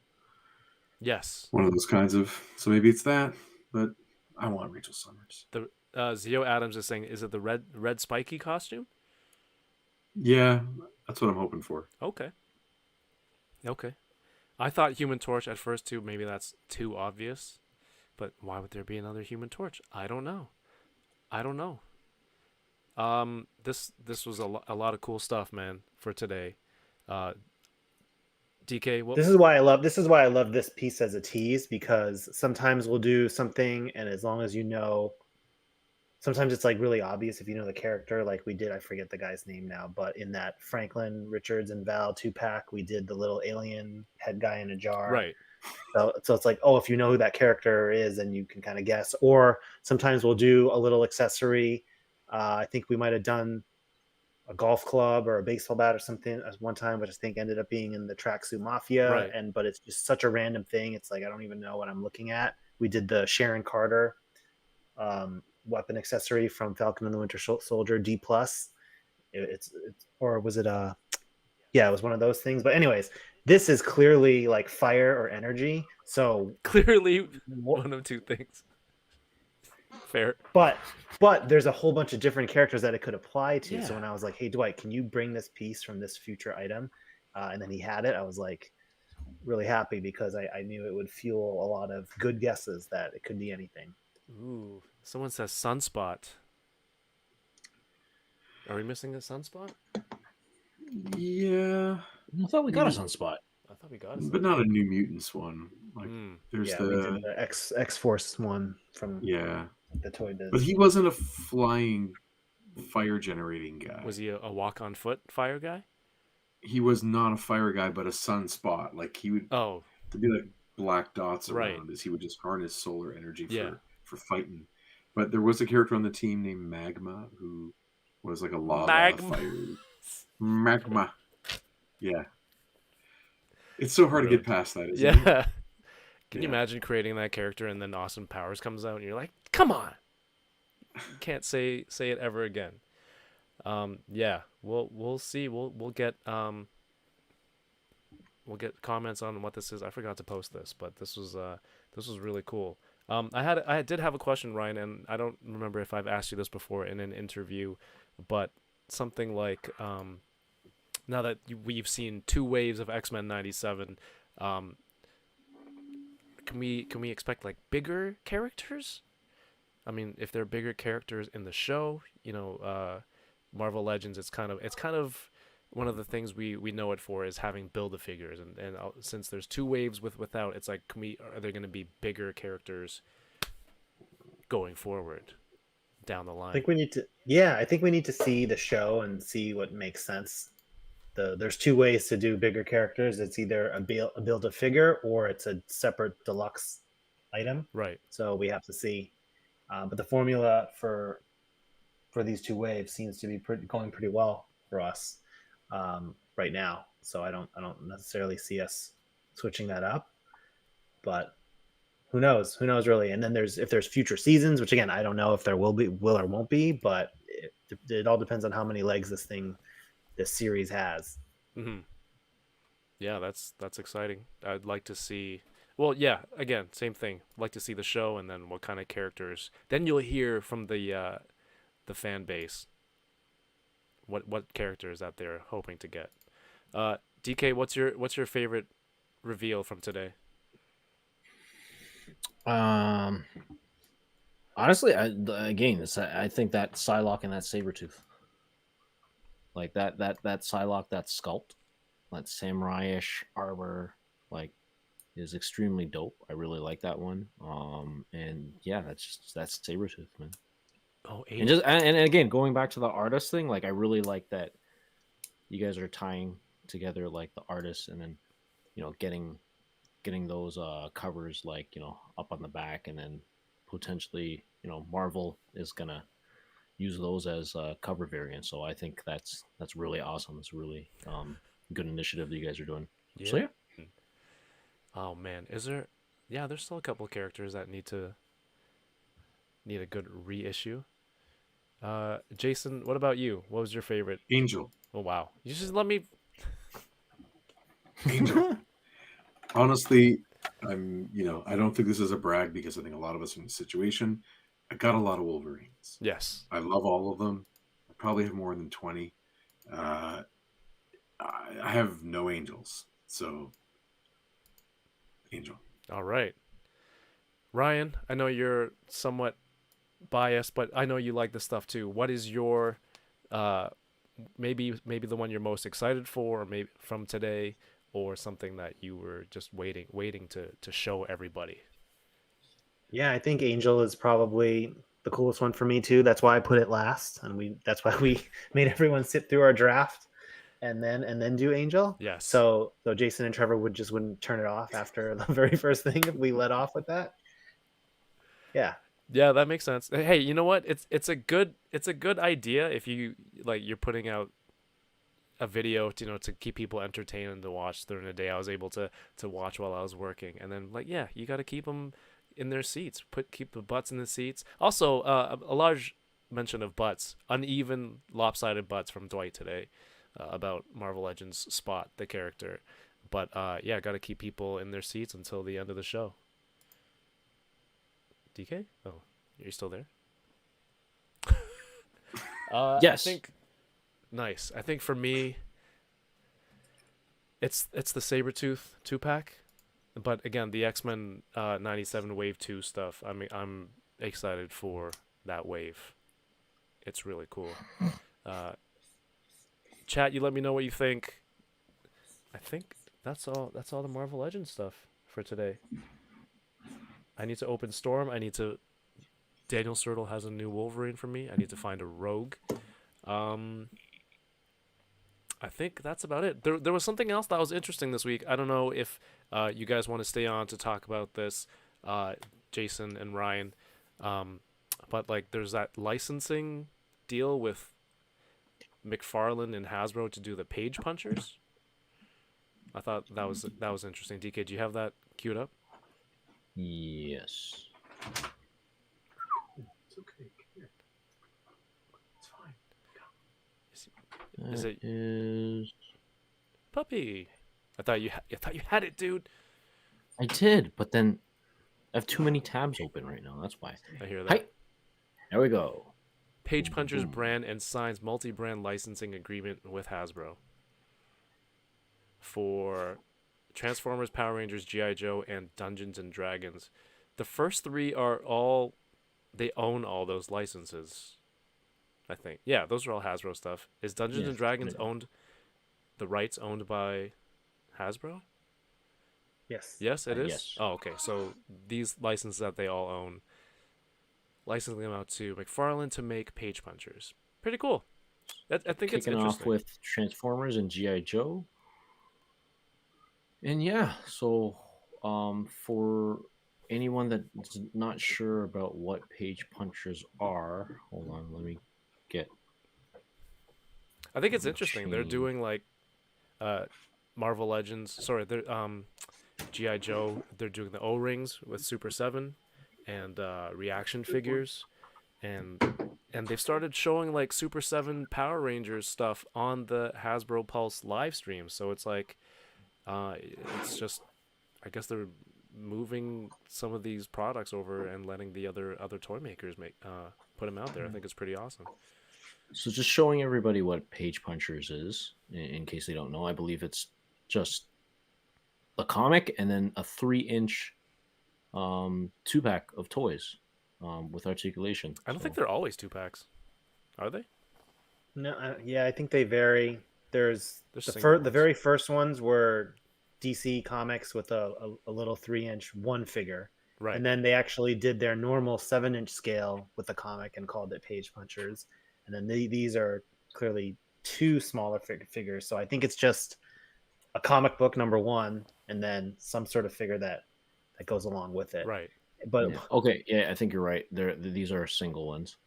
yes,
one of those kinds of. So maybe it's that, but I want Rachel Summers.
the Zio Adams is saying, is it the red spiky costume?
Yeah, that's what I'm hoping for.
Okay. Okay. I thought Human Torch at first too. Maybe that's too obvious, but why would there be another Human Torch? I don't know. This was a lot of cool stuff, man, for today. DK, what?
This is why I love this piece as a tease, because sometimes we'll do something, and as long as you know, sometimes it's like really obvious if you know the character, like we did. I forget the guy's name now, but in that Franklin Richards and Val 2-pack, we did the little alien head guy in a jar.
Right.
So it's like, oh, if you know who that character is, then you can kind of guess. Or sometimes we'll do a little accessory. I think we might have done a golf club or a baseball bat or something at one time, which I think ended up being in the Tracksuit Mafia.
Right.
But it's just such a random thing. It's like, I don't even know what I'm looking at. We did the Sharon Carter weapon accessory from Falcon and the Winter Soldier D+. It's or was it yeah, it was one of those things. But anyways, this is clearly like fire or energy. So
Clearly one of two things. Fair.
But there's a whole bunch of different characters that it could apply to.
Yeah.
So when I was like, hey, Dwight, can you bring this piece from this future item? And then he had it. I was like really happy, because I knew it would fuel a lot of good guesses that it could be anything.
Ooh, someone says Sunspot. Are we missing a Sunspot?
Yeah,
I thought we got a Sunspot.
I thought we got it.
but not a New Mutants one. Like there's
Yeah, we did the X-Force one from the Toy Biz.
But he wasn't a flying fire generating guy.
Was he a walk on foot fire guy?
He was not a fire guy, but a sunspot. Like he would to be like black dots around as he would just harness solar energy for fighting. But there was a character on the team named Magma who was like a lava fire. Magma. Yeah. It's so hard to get past that, isn't it?
Can you imagine creating that character and then Austin Powers comes out and you're like, come on. You can't say it ever again. We'll see. We'll get comments on what this is. I forgot to post this, but this was really cool. I did have a question, Ryan, and I don't remember if I've asked you this before in an interview, but something like now that we've seen 2 waves of X-Men 97, can we expect like bigger characters? I mean, if they're bigger characters in the show, Marvel Legends, it's kind of one of the things we know it for is having Build-A-Figures, and since there's 2 waves without, it's like, are there going to be bigger characters going forward down the line?
I think we need to see the show and see what makes sense. There's 2 ways to do bigger characters. It's either a Build-A-Figure or it's a separate deluxe item.
Right.
So we have to see. But the formula for these 2 waves seems to be going pretty well for us right now. So I don't necessarily see us switching that up. But who knows? Who knows really? And then if there's future seasons, which again I don't know if there will or won't be, but it all depends on how many legs this series has.
Mm-hmm. Yeah, that's exciting. I'd like to see. Well, yeah. Again, same thing. I'd like to see the show, and then what kind of characters. Then you'll hear from the fan base. What characters that they're hoping to get. DK, what's your favorite reveal from today?
Honestly, I think that Psylocke and that Sabretooth. Like that Psylocke, that sculpt, that samurai-ish armor, like, is extremely dope. I really like that one. And yeah, that's Sabretooth, man.
Oh,
and again, going back to the artist thing, like I really like that you guys are tying together like the artists, and then getting those covers like up on the back, and then potentially Marvel is gonna use those as cover variants. So I think that's really awesome. It's really good initiative that you guys are doing.
Yeah.
So yeah.
Oh man, is there? Yeah, there's still a couple characters that need a good reissue. Jason, what about you? What was your favorite?
Angel.
Oh wow, you just let me.
Angel. Honestly, I don't think this is a brag because I think a lot of us are in this situation. I got a lot of Wolverines.
Yes.
I love all of them. I probably have more than 20. Uh, I have no angels. So, Angel.
All right, Ryan. I know you're somewhat biased, but I know you like this stuff too. What is your, uh, maybe the one you're most excited for, or maybe from today, or something that you were just waiting to show everybody?
Yeah, I think Angel is probably the coolest one for me too. That's why I put it last, and that's why we made everyone sit through our draft and then do Angel.
Yes.
So Jason and Trevor wouldn't turn it off after the very first thing if we let off with that. Yeah.
Yeah, that makes sense. Hey, you know what? It's a good idea if you like you're putting out a video to keep people entertained and to watch during the day. I was able to watch while I was working, and then like yeah, you got to keep them in their seats. Keep the butts in the seats. Also, a large mention of butts, uneven, lopsided butts from Dwight today, about Marvel Legends Spot, the character. But yeah, got to keep people in their seats until the end of the show. DK? Oh, are you still there?
Yes.
I think nice. I think for me, it's the Sabretooth 2-pack, but again, the X-Men 97 Wave 2 stuff. I mean, I'm excited for that wave. It's really cool. Chat, you let me know what you think. I think that's all the Marvel Legends stuff for today. I need to open Storm. Daniel Sertle has a new Wolverine for me. I need to find a Rogue. I think that's about it. There was something else that was interesting this week. I don't know if you guys want to stay on to talk about this, Jason and Ryan. But like, there's that licensing deal with Mcfarlane and Hasbro to do the page punchers. I thought that was interesting. DK, do you have that queued up?
Yes.
It's okay. Come here. It's fine.
Is it
Is...
puppy? I thought you had it, dude.
I did, but then I have too many tabs open right now. That's why.
I hear that.
Hi. There we go.
Page Punchers brand and signs multi-brand licensing agreement with Hasbro for Transformers, Power Rangers, G.I. Joe, and Dungeons and Dragons. The first three they own all those licenses, I think. Yeah, those are all Hasbro stuff. Is Dungeons and Dragons the rights owned by Hasbro?
Yes.
Yes, it is?
Yes.
Oh, okay. So these licenses that they all own, licensing them out to Mcfarlane to make Page Punchers. Pretty cool. I think it's
Kicking
interesting.
off with Transformers and G.I. Joe. And yeah, so for anyone that's not sure about what page punchers are, hold on, let me get.
I think it's interesting. They're doing like Marvel Legends. Sorry, they're G.I. Joe. They're doing the O-rings with Super 7 and reaction figures, and they've started showing like Super 7 Power Rangers stuff on the Hasbro Pulse live stream. So it's like it's just, I guess they're moving some of these products over and letting the other toy makers put them out there. I think it's pretty awesome.
So just showing everybody what page punchers is, in case they don't know. I believe it's just a comic and then a 3-inch 2-pack of toys with articulation.
I don't think they're always 2-packs, are they?
No, yeah, I think they vary. There's
single
the very first ones were DC Comics with a little 3-inch one figure.
Right.
And then they actually did their normal 7-inch scale with the comic and called it Page Punchers. And then these are clearly two smaller figures. So I think it's just a comic book number one and then some sort of figure that goes along with it.
Right.
But
yeah. Okay, yeah, I think you're right. These are single ones.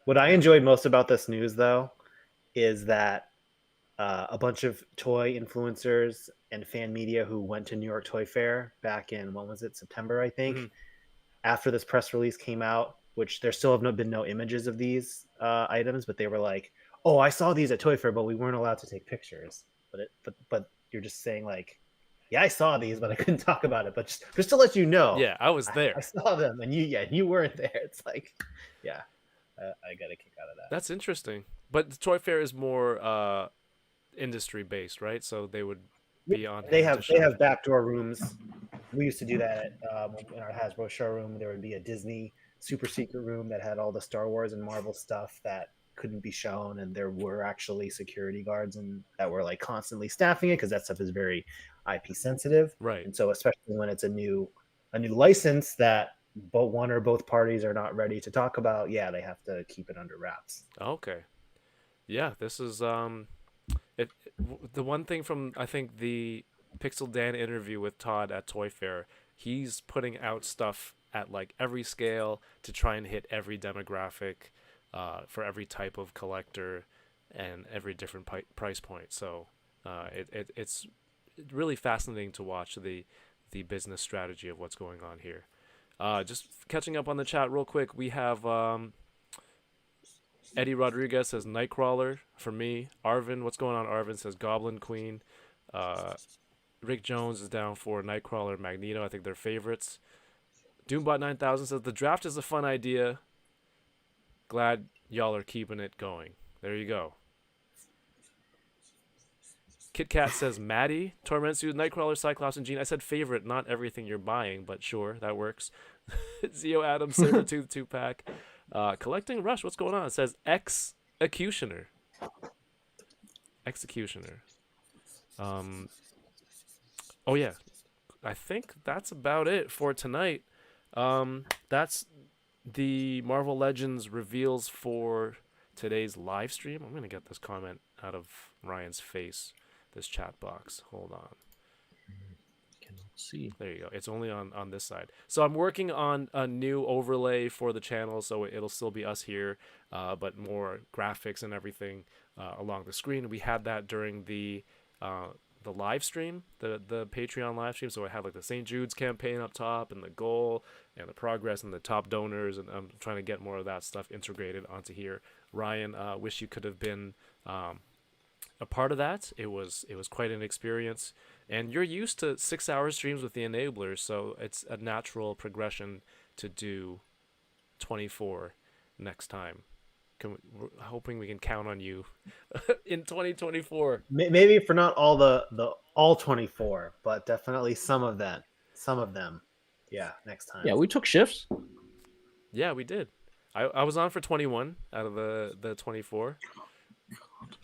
What I enjoyed most about this news, though, is that a bunch of toy influencers and fan media who went to New York Toy Fair back in, when was it, September, I think,
Mhm.
after this press release came out, which there still have been no images of these items, but they were like, "Oh, I saw these at Toy Fair, but we weren't allowed to take pictures." But you're just saying like, "Yeah, I saw these, but I couldn't talk about it." But just to let you know,
Yeah, I was
I
there.
saw them, and you weren't there. It's like, yeah, I got a kick out of that.
That's interesting. But the Toy Fair is more industry based, right? So they would be on
They
hand to
have
show.
backdoor rooms. We used to do that in our Hasbro showroom. There would be a Disney super secret room that had all the Star Wars and Marvel stuff that couldn't be shown, and there were actually security guards and that were like constantly staffing it because that stuff is very IP sensitive.
Right.
And so, especially when it's a new license that both one or both parties are not ready to talk about, yeah, they have to keep it under wraps.
Okay. Yeah, this is the one thing from I think the Pixel Dan interview with Todd at Toy Fair, he's putting out stuff at like every scale to try and hit every demographic, for every type of collector, and every different price point. So it's really fascinating to watch the business strategy of what's going on here. Just catching up on the chat real quick, we have Eddie Rodriguez says Nightcrawler for me. Arvin, what's going on? Arvin says Goblin Queen. Rick Jones is down for Nightcrawler, Magneto. I think they're favorites. Doombot 9000 says the draft is a fun idea. Glad y'all are keeping it going. There you go. Kit Kat says Maddie, Tormentsu, Nightcrawler, Cyclops, and Jean. I said favorite, not everything you're buying, but sure, that works. Zio Adams, Sabretooth 2-pack. Collecting Rush, what's going on? It says X-Cutioner. X-Cutioner. Oh yeah, I think that's about it for tonight. That's the Marvel Legends reveals for today's live stream. I'm gonna get this comment out of Ryan's face. This chat box. Hold on.
Cannot see.
There you go. It's only on this side. So I'm working on a new overlay for the channel, so it'll still be us here, but more graphics and everything along the screen. We had that during the live stream, the Patreon live stream. So I had like the St. Jude's campaign up top and the goal and the progress and the top donors, and I'm trying to get more of that stuff integrated onto here. Ryan, wish you could have been a part of that. It was quite an experience, and you're used to 6-hour streams with the enablers, so it's a natural progression to do 24 next time. We're hoping we can count on you in 2024.
Maybe for not all all 24, but definitely some of them. Yeah, next time.
Yeah, we took shifts.
Yeah, we did. I was on for 21 out of the 24.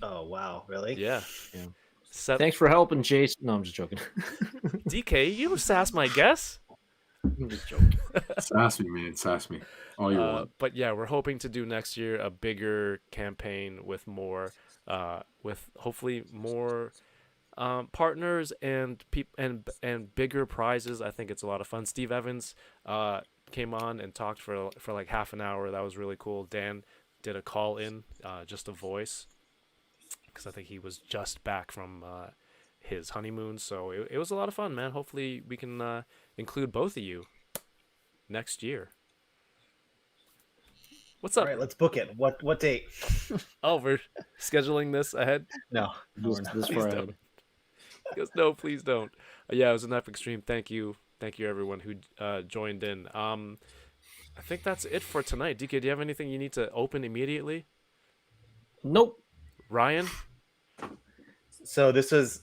Oh wow, really?
Yeah.
Yeah.
Thanks.
Thanks for helping, Jason. No, I'm just joking.
DK, you sass my guess.
I'm just joking.
Sass me, man. Sass me. All you want.
But yeah, we're hoping to do next year a bigger campaign with more, with hopefully more partners and and bigger prizes. I think it's a lot of fun. Steve Evans came on and talked for like half an hour. That was really cool. Dan did a call in, just a voice, because I think he was just back from his honeymoon. So it was a lot of fun, man. Hopefully we can include both of you next year. What's up?
All right, let's book it. What date?
Oh, we're scheduling this ahead?
No,
This
Please
Friday.
don't. He goes, no, please don't. Yeah, it was an epic stream. Thank you everyone who joined in. I think that's it for tonight. DK, do you have anything you need to open immediately?
Nope.
Ryan?
So this is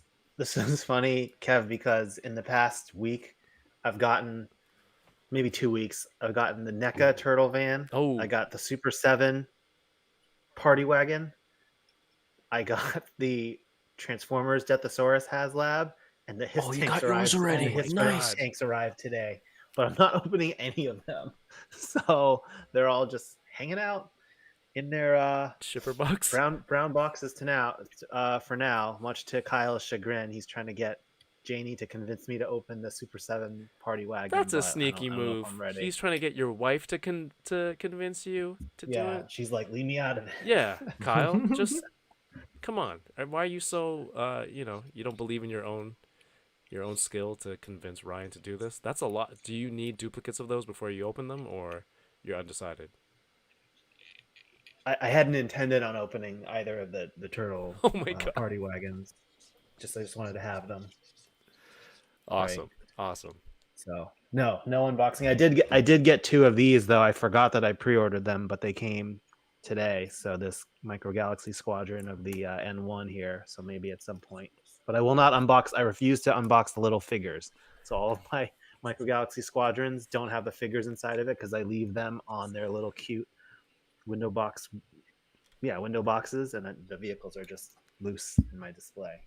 funny, Kev, because in the past week, I've gotten maybe 2 weeks. I've gotten the NECA turtle van.
Oh.
I got the Super 7 party wagon. I got the Transformers Deathosaurus HasLab, and the His
Oh, you
tanks
got yours
arrived.
already.
And the His
Nice.
tanks arrived today, but I'm not opening any of them. So they're all just hanging out in their
Shipper box?
brown boxes for now, much to Kyle's chagrin. He's trying to get Janie to convince me to open the Super 7 party wagon.
That's a
but
sneaky
I don't know if
move.
I'm ready.
He's trying to get your wife to convince you to do
Yeah,
it.
she's like, leave me out of it.
Yeah, Kyle, just come on. Why are you so you don't believe in your own your own skill to convince Ryan to do this? That's a lot. Do you need duplicates of those before you open them, or you're undecided?
I hadn't intended on opening either of the turtle
Oh my god!
party wagons. I just wanted to have them.
Awesome,
Right.
awesome.
So no unboxing. I did get 2 of these though. I forgot that I pre-ordered them, but they came today. So this Micro Galaxy Squadron of the N1 here. So maybe at some point. But I will not unbox. I refuse to unbox the little figures. So all of my Micro Galaxy Squadrons don't have the figures inside of it because I leave them on their little cute window boxes, and then the vehicles are just loose in my display.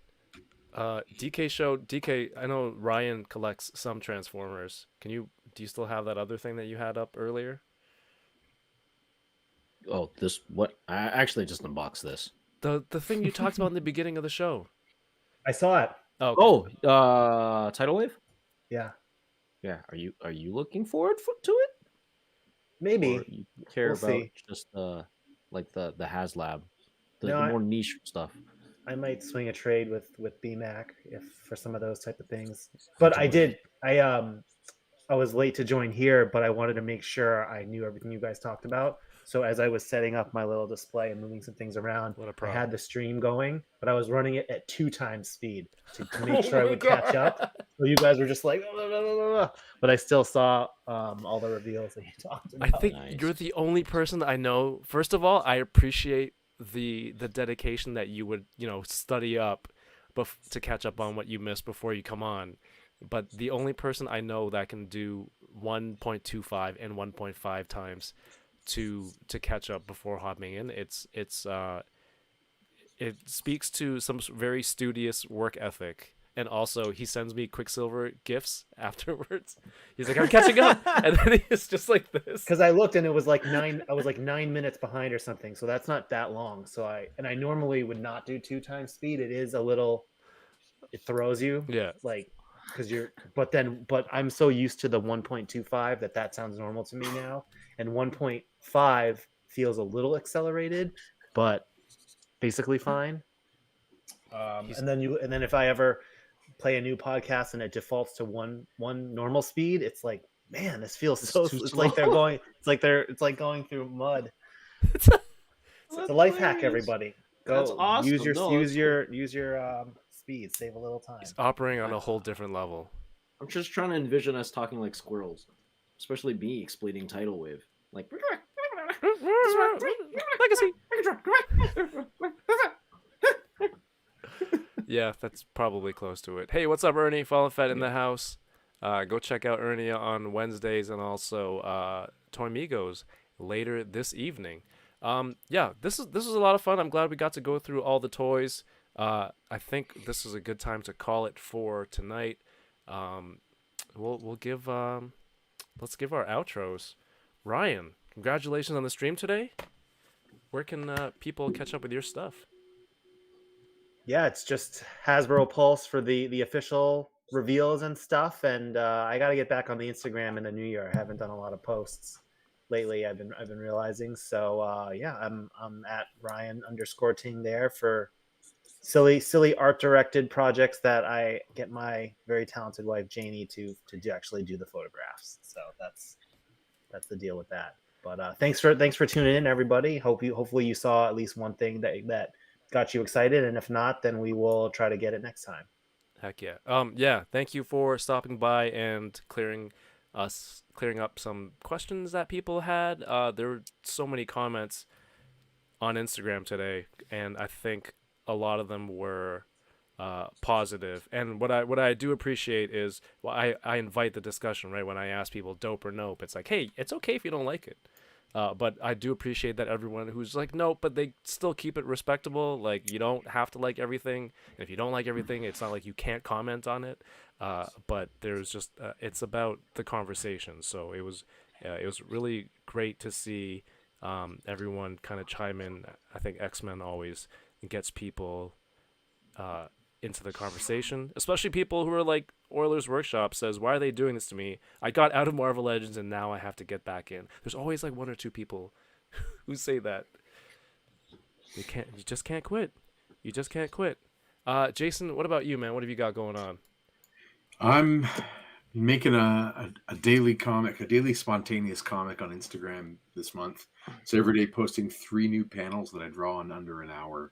DK, I know Ryan collects some Transformers. Do you still have that other thing that you had up earlier?
Oh, this what? I actually just unboxed this.
The thing you talked about in the beginning of the show.
I saw it.
Oh, okay.
Tidal Wave.
Yeah,
Yeah. Are you looking forward to it?
maybe.
Or you care
We'll
about
see.
just like the HasLab, the
No,
more niche stuff.
I might swing a trade with BMAC if for some of those type of things. But I was late to join here, but I wanted to make sure I knew everything you guys talked about. So as I was setting up my little display and moving some things around,
What a
I
pro.
had the stream going, but I was running it at 2 times speed to make sure I would catch up. So you guys were just like, but I still saw all the reveals that you talked
I
about.
think
Nice.
you're the only person that I know. First of all, I appreciate the dedication that you would study up to catch up on what you missed before you come on. But the only person I know that can do 1.25 and 1.5 times to catch up before hopping in, it speaks to some very studious work ethic. And also, he sends me Quicksilver gifts afterwards. He's like, "I'm catching up," and then he's just like this.
Because I looked and it was like 9. I was like 9 minutes behind or something. So that's not that long. So I normally would not do 2 times speed. It is a little. It throws you.
Yeah.
Like because but I'm so used to the 1.25 that sounds normal to me now, and 1.5 feels a little accelerated, but basically fine. And then if I ever play a new podcast and it defaults to one normal speed, it's like, man, this feels it's like they're going it's like going through mud. It's a life hack, everybody. Go
That's awesome.
use your speed, save a little time.
He's operating on a whole different level.
I'm just trying to envision us talking like squirrels, especially me explaining Tidal Wave. Like,
Legacy. Yeah, that's probably close to it. Hey, what's up, Ernie? Fallen Fed in the house. Go check out Ernie on Wednesdays and also Toy Migos later this evening. Yeah, this is a lot of fun. I'm glad we got to go through all the toys. I think this is a good time to call it for tonight. We'll give let's give our outros. Ryan, congratulations on the stream today. Where can people catch up with your stuff?
Yeah, it's just Hasbro Pulse for the official reveals and stuff, and I got to get back on the Instagram in the new year. I haven't done a lot of posts lately. I've been realizing. So yeah, I'm at Ryan_Ting there for silly art directed projects that I get my very talented wife Janie to actually do the photographs. So that's the deal with that. But thanks for tuning in, everybody. Hopefully you saw at least one thing that got you excited, and if not, then we will try to get it next time.
Heck yeah. Yeah, thank you for stopping by and clearing up some questions that people had. There were so many comments on Instagram today, and I think a lot of them were positive. And what I do appreciate is, well, I invite the discussion, right? When I ask people dope or nope, it's like, hey, it's okay if you don't like it. But I do appreciate that everyone who's like, nope, but they still keep it respectable. Like, you don't have to like everything. And if you don't like everything, it's not like you can't comment on it. But there's just, it's about the conversation. So it was really great to see everyone kind of chime in. I think X-Men always gets people into the conversation, especially people who are like Oilers Workshop says, why are they doing this to me? I got out of Marvel Legends and now I have to get back in. There's always like 1 or 2 people who say that. You just can't quit. You just can't quit. Jason, what about you, man? What have you got going on?
I'm making a daily comic, a daily spontaneous comic on Instagram this month. So every day posting 3 new panels that I draw in under an hour.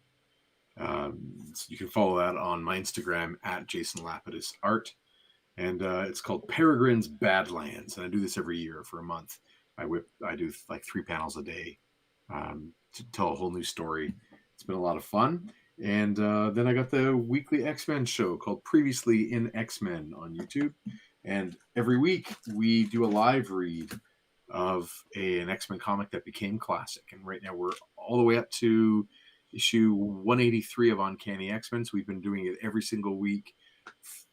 So you can follow that on my Instagram at Jason Lapidus Art. And it's called Peregrine's Badlands. And I do this every year for a month. I do like 3 panels a day to tell a whole new story. It's been a lot of fun. And then I got the weekly X-Men show called Previously in X-Men on YouTube. And every week we do a live read of an X-Men comic that became classic. And right now we're all the way up to issue 183 of Uncanny X-Men. So we've been doing it every single week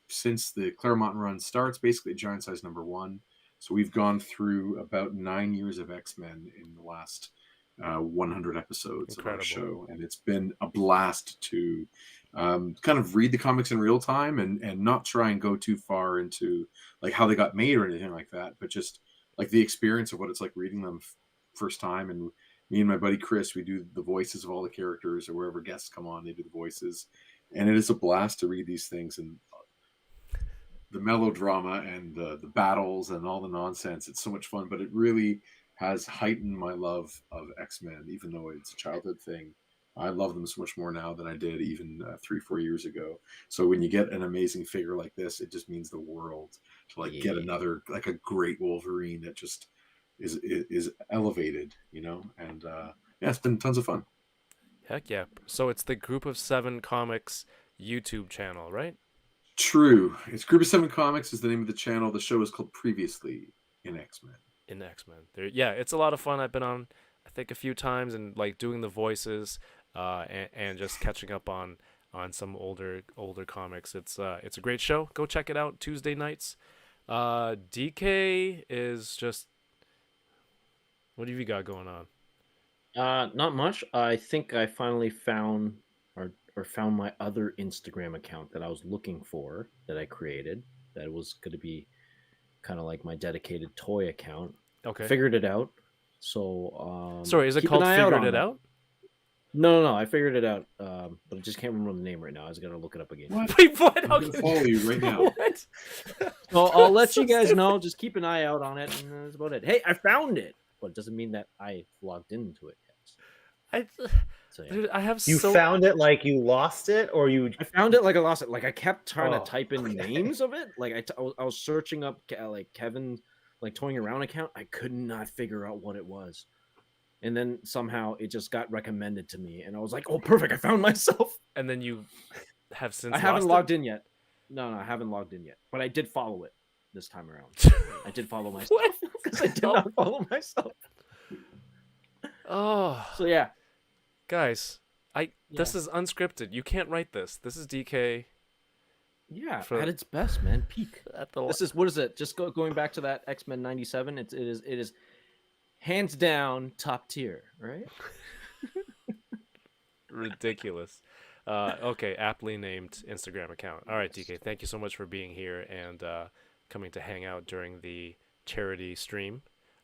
since the Claremont run starts, basically Giant Size #1. So we've gone through about 9 years of X-Men in the last 100 episodes
Incredible.
of our show. And it's been a blast to kind of read the comics in real time and not try and go too far into like how they got made or anything like that, but just like the experience of what it's like reading them first time. And me and my buddy Chris, we do the voices of all the characters, or wherever guests come on, they do the voices. And it is a blast to read these things, and the melodrama and the battles and all the nonsense. It's so much fun, but it really has heightened my love of X-Men, even though it's a childhood thing. I love them so much more now than I did even 3-4 years ago. So when you get an amazing figure like this, it just means the world to like get another, like a great Wolverine that just is elevated, you know? And yeah, it's been tons of fun.
Heck yeah. So it's the Group of 7 Comics YouTube channel, right?
True. It's Group of 7 Comics is the name of the channel. The show is called Previously in X-Men.
In X-Men. Yeah, it's a lot of fun. I've been on, I think, a few times and like doing the voices and just catching up on some older comics. It's a great show. Go check it out Tuesday nights. DK is just, what have you got going on?
Not much. I think I finally found or found my other Instagram account that I was looking for, that I created, that was going to be kind of like my dedicated toy account.
Okay.
Figured it out. So
sorry, is it
keep
called
an eye out
Figured
on
It
that.
Out?
No, I figured it out, but I just can't remember the name right now. I was gonna look it up again.
What?
Wait, what?
I'm going to follow you right now.
What?
So I'll let
So
you guys
stupid.
know. Just keep an eye out on it, and that's about it. Hey, I found it, but it doesn't mean that I logged into it yet. So, yeah.
Dude, I have
You
so
found it like you lost it, or you?
I found it like I lost it. Like I kept trying
Oh,
to type in
okay.
names of it. Like I was searching up like Kevin, like Toying Around account. I could not figure out what it was. And then somehow it just got recommended to me, and I was like, "Oh, perfect! I found myself."
and then you have since
I haven't
lost
logged
it?
in yet. No, I haven't logged in yet. But I did follow it this time around. I did follow myself
What?
because I did not follow myself.
Oh,
So yeah,
guys, this is unscripted. You can't write this. This is DK
yeah,
For-
at its best, man. Peak.
at the
This is what is it? Just going back to that X-Men 97. It is hands down top tier, right?
ridiculous. Okay, aptly named Instagram account. All right, DK, thank you so much for being here and coming to hang out during the charity stream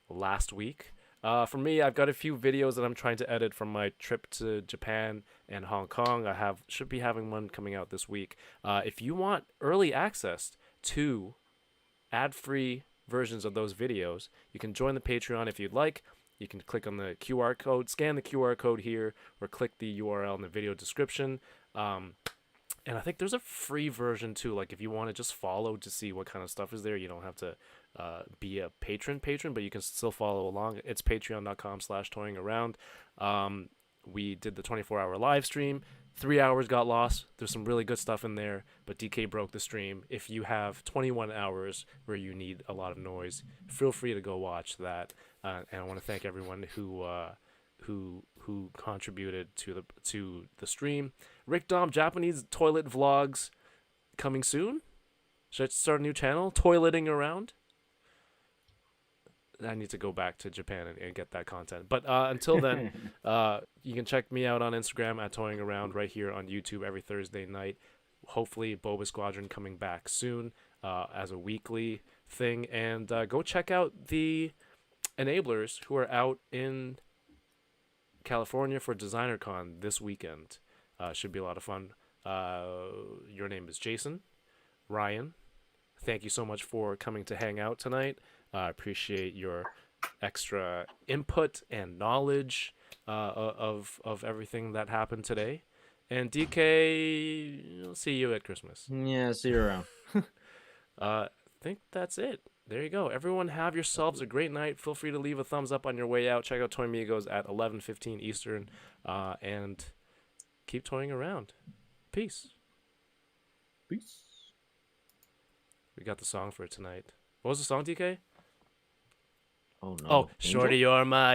last week. For me, I've got a few videos that I'm trying to edit from my trip to Japan and Hong Kong. Should be having one coming out this week. If you want early access to ad-free versions of those videos, you can join the Patreon if you'd like. You can click on the QR code, scan the QR code here, or click the URL in the video description. And I think there's a free version too. Like if you want to just follow to see what kind of stuff is there, you don't have to be a patron, but you can still follow along. It's patreon.com/toyingaround. We did the 24-hour live stream. 3 hours got lost. There's some really good stuff in there, but DK broke the stream. If you have 21 hours where you need a lot of noise, feel free to go watch that. And I want to thank everyone who contributed to the stream. Rick Dom Japanese toilet vlogs coming soon. Should I start a new channel? Toileting around. I need to go back to Japan and get that content. But until then, you can check me out on Instagram at Toying Around, right here on YouTube every Thursday night. Hopefully, Boba Squadron coming back soon as a weekly thing. And go check out the Enablers who are out in California for DesignerCon this weekend. Should be a lot of fun. Your name is Jason, Ryan. thank you so much for coming to hang out tonight. I appreciate your extra input and knowledge of everything that happened today. And DK, I'll see you at Christmas.
Yeah, see you around.
I think that's it. There you go. Everyone have yourselves a great night. Feel free to leave a thumbs up on your way out. Check out Toy Migos at 11:15 Eastern. And keep toying around. Peace.
Peace.
We got the song for tonight. What was the song, DK?
Oh no.
Oh,
Angel?
Shorty, you're my